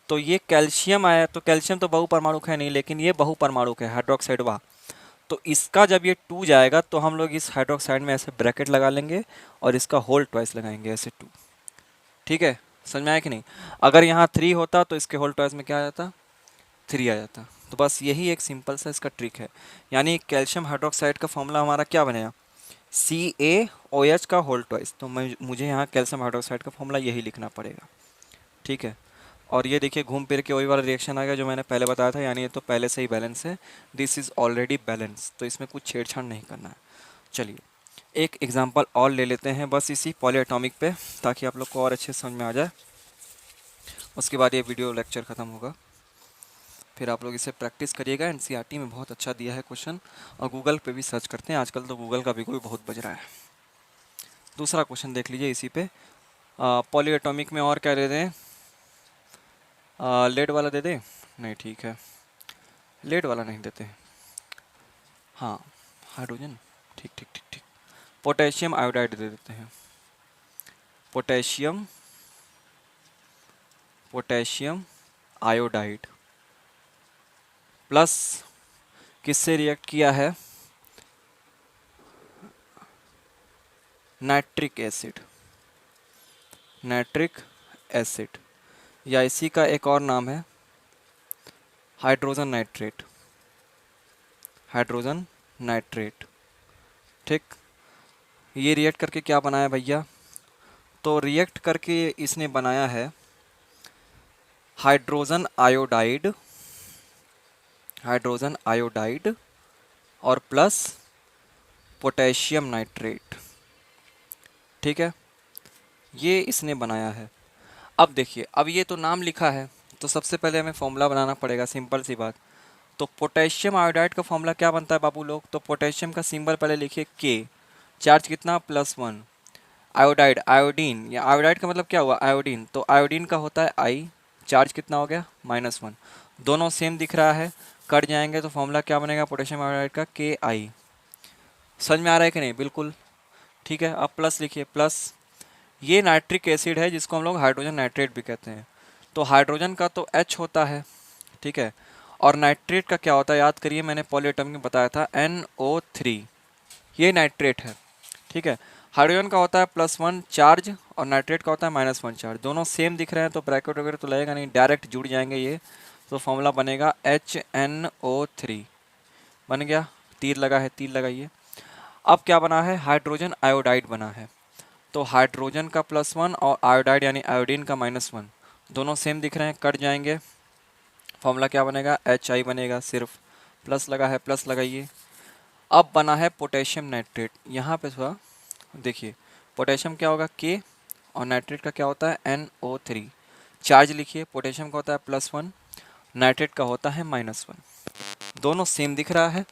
तो ये कैल्शियम आया, तो कैल्शियम तो बहुपरमाणुक है नहीं, लेकिन ये बहुपरमाणुक है, हाइड्रोक्साइड वाह। तो इसका जब ये 2 जाएगा तो हम लोग इस हाइड्रोक्साइड में ऐसे ब्रैकेट लगा लेंगे और इसका होल ट्वाइस लगाएंगे, ऐसे 2, ठीक है, समझ में आया कि नहीं। अगर यहाँ 3 होता तो इसके होल ट्वाइस में क्या आ जाता, 3 आ जाता। तो बस यही एक सिंपल सा इसका ट्रिक है, यानी कैल्शियम हाइड्रोक्साइड का फॉर्मूला हमारा क्या बनेगा, CaOH का होल ट्वाइस। तो मुझे यहाँ कैल्शियम हाइड्रोक्साइड का फॉर्मूला यही लिखना पड़ेगा, ठीक है। और ये देखिए घूम फिर के वही वाला रिएक्शन आ गया जो मैंने पहले बताया था, यानी ये तो पहले से ही बैलेंस है, दिस इज़ ऑलरेडी बैलेंस, तो इसमें कुछ छेड़छाड़ नहीं करना है। चलिए एक एग्जांपल और ले लेते हैं बस इसी पॉली एटॉमिक पे, ताकि आप लोग को और अच्छे समझ में आ जाए। उसके बाद ये वीडियो लेक्चर ख़त्म होगा, फिर आप लोग इसे प्रैक्टिस करिएगा। एनसीईआरटी में बहुत अच्छा दिया है क्वेश्चन, और गूगल पे भी सर्च करते हैं, आजकल तो गूगल का भी कोई बहुत बज रहा है। दूसरा क्वेश्चन देख लीजिए इसी पे, पॉली एटॉमिक में और क्या दे दें, लेड वाला दे दें, नहीं ठीक है, लेड वाला नहीं देते हैं, हाँ हाइड्रोजन, ठीक ठीक ठीक ठीक, पोटेशियम आयोडाइड दे देते हैं, पोटेशियम, पोटेशियम आयोडाइड प्लस किससे रिएक्ट किया है, नाइट्रिक एसिड, नाइट्रिक एसिड, या इसी का एक और नाम है हाइड्रोजन नाइट्रेट, हाइड्रोजन नाइट्रेट, ठीक। ये रिएक्ट करके क्या बनाया भैया, तो रिएक्ट करके इसने बनाया है हाइड्रोजन आयोडाइड, हाइड्रोजन आयोडाइड और प्लस पोटेशियम नाइट्रेट, ठीक है, ये इसने बनाया है। अब देखिए अब ये तो नाम लिखा है, तो सबसे पहले हमें फॉर्मूला बनाना पड़ेगा, सिंपल सी बात। तो पोटेशियम आयोडाइड का फॉर्मूला क्या बनता है बाबू लोग, तो पोटेशियम का सिंबल पहले लिखिए K, चार्ज कितना +1, आयोडाइड आयोडीन, या आयोडाइड का मतलब क्या हुआ, आयोडीन, तो आयोडीन का होता है I, चार्ज कितना हो गया -1, दोनों सेम दिख रहा है, कट जाएंगे तो फॉर्मूला क्या बनेगा पोटेशियम आयोडाइड का Ki। समझ में आ रहा है कि नहीं? बिल्कुल ठीक है। अब प्लस लिखिए, प्लस ये नाइट्रिक एसिड है जिसको हम लोग हाइड्रोजन नाइट्रेट भी कहते हैं। तो हाइड्रोजन का तो H होता है, ठीक है, और नाइट्रेट का क्या होता है याद करिए, मैंने पॉलीएटॉमिक में बताया था NO3, ये नाइट्रेट है, ठीक है। हाइड्रोजन का होता है +1 चार्ज और नाइट्रेट का होता है -1 चार्ज। दोनों सेम दिख रहे हैं तो ब्रैकेट वगैरह तो लगेगा नहीं, डायरेक्ट जुड़ जाएंगे ये। तो फॉर्मूला बनेगा HNO3 बन गया। तीर लगा है, तीर लगाइए। अब क्या बना है, हाइड्रोजन आयोडाइड बना है। तो हाइड्रोजन का +1 और आयोडाइड यानी आयोडीन का -1 दोनों सेम दिख रहे हैं, कट जाएंगे। फॉर्मूला क्या बनेगा, HI बनेगा, सिर्फ प्लस लगा है, प्लस लगाइए। अब बना है पोटेशियम नाइट्रेट। यहाँ पे थोड़ा देखिए, पोटेशियम क्या होगा K और नाइट्रेट का क्या होता है NO3। चार्ज लिखिए, पोटेशियम का होता है +1, नाइट्रेट का होता है -1। दोनों सेम दिख रहा है,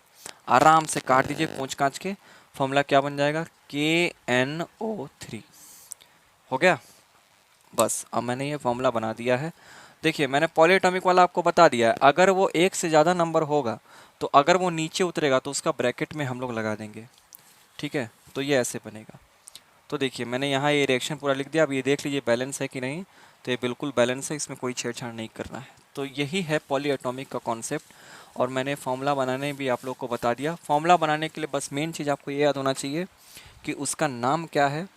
आराम से काट दीजिए पूंछ कांच के। फॉर्मूला क्या बन जाएगा, KNO3 हो गया। बस अब मैंने ये फॉर्मूला बना दिया है। देखिए मैंने पॉलीएटॉमिक वाला आपको बता दिया है, अगर वो एक से ज़्यादा नंबर होगा तो अगर वो नीचे उतरेगा तो उसका ब्रैकेट में हम लोग लगा देंगे, ठीक है। तो ये ऐसे बनेगा। तो देखिए मैंने यहाँ ये रिएक्शन पूरा लिख दिया। अब ये देख लीजिए बैलेंस है कि नहीं, तो ये बिल्कुल बैलेंस है, इसमें कोई छेड़छाड़ नहीं करना है। तो यही है पॉलीएटॉमिक का कॉन्सेप्ट, और मैंने फॉर्मूला बनाने भी आप लोग को बता दिया। फॉर्मूला बनाने के लिए बस मेन चीज़ आपको ये याद होना चाहिए कि उसका नाम क्या है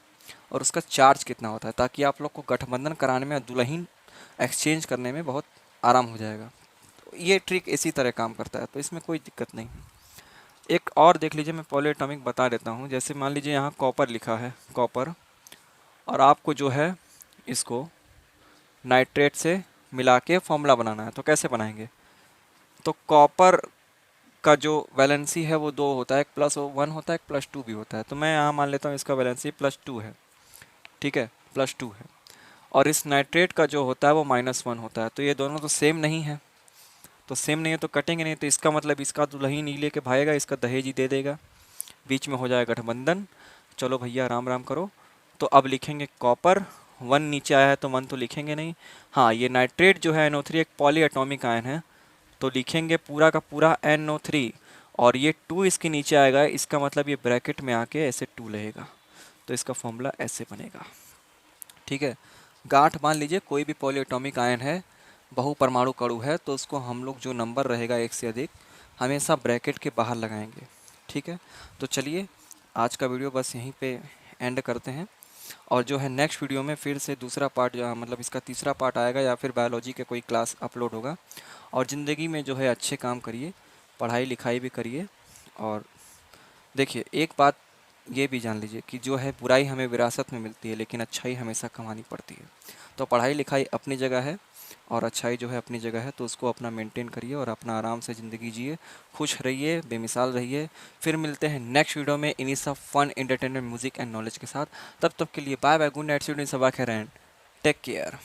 और उसका चार्ज कितना होता है, ताकि आप लोग को गठबंधन कराने में, दुल्हन एक्सचेंज करने में बहुत आराम हो जाएगा। तो ये ट्रिक इसी तरह काम करता है, तो इसमें कोई दिक्कत नहीं। एक और देख लीजिए, मैं पॉलीएटॉमिक बता देता हूँ। जैसे मान लीजिए यहाँ कॉपर लिखा है, कॉपर, और आपको जो है इसको नाइट्रेट से मिला के फॉर्मूला बनाना है। तो कैसे बनाएंगे, तो कॉपर का जो वैलेंसी है वो 2 होता है, एक +1 होता है, एक +2 भी होता है। तो मैं यहाँ मान लेता हूँ इसका वैलेंसी +2 है, ठीक है, +2 है। और इस नाइट्रेट का जो होता है वो -1 होता है। तो ये दोनों तो सेम नहीं है, तो सेम नहीं है तो कटेंगे नहीं। तो इसका मतलब इसका दुल्हन ही लेके भागेगा, इसका दहेज ही दे देगा, बीच में हो जाएगा गठबंधन। चलो भैया राम राम करो। तो अब लिखेंगे कॉपर, 1 नीचे आया है तो 1 तो लिखेंगे नहीं। हाँ, ये नाइट्रेट जो है NO3 एक पॉलीएटॉमिक आयन है, तो लिखेंगे पूरा का पूरा NO3, और ये 2 इसके नीचे आएगा, इसका मतलब ये ब्रैकेट में आके ऐसे 2 रहेगा। तो इसका फॉर्मूला ऐसे बनेगा, ठीक है। गांठ मान लीजिए कोई भी पॉलीएटॉमिक आयन है, बहुपरमाणु कणु है, तो उसको हम लोग जो नंबर रहेगा एक से अधिक हमेशा ब्रैकेट के बाहर लगाएंगे, ठीक है। तो चलिए आज का वीडियो बस यहीं पे एंड करते हैं, और जो है नेक्स्ट वीडियो में फिर से दूसरा पार्ट, मतलब इसका तीसरा पार्ट आएगा, या फिर बायोलॉजी का कोई क्लास अपलोड होगा। और ज़िंदगी में जो है अच्छे काम करिए, पढ़ाई लिखाई भी करिए। और देखिए एक बात ये भी जान लीजिए कि जो है बुराई हमें विरासत में मिलती है, लेकिन अच्छाई हमेशा कमानी पड़ती है। तो पढ़ाई लिखाई अपनी जगह है और अच्छाई जो है अपनी जगह है, तो उसको अपना मेंटेन करिए और अपना आराम से ज़िंदगी जिए, खुश रहिए, बेमिसाल रहिए। फिर मिलते हैं नेक्स्ट वीडियो में इन्हीं सब fun, entertainment, music and knowledge के साथ। तब तक के लिए bye bye, good night, students, Saba Khair and take care.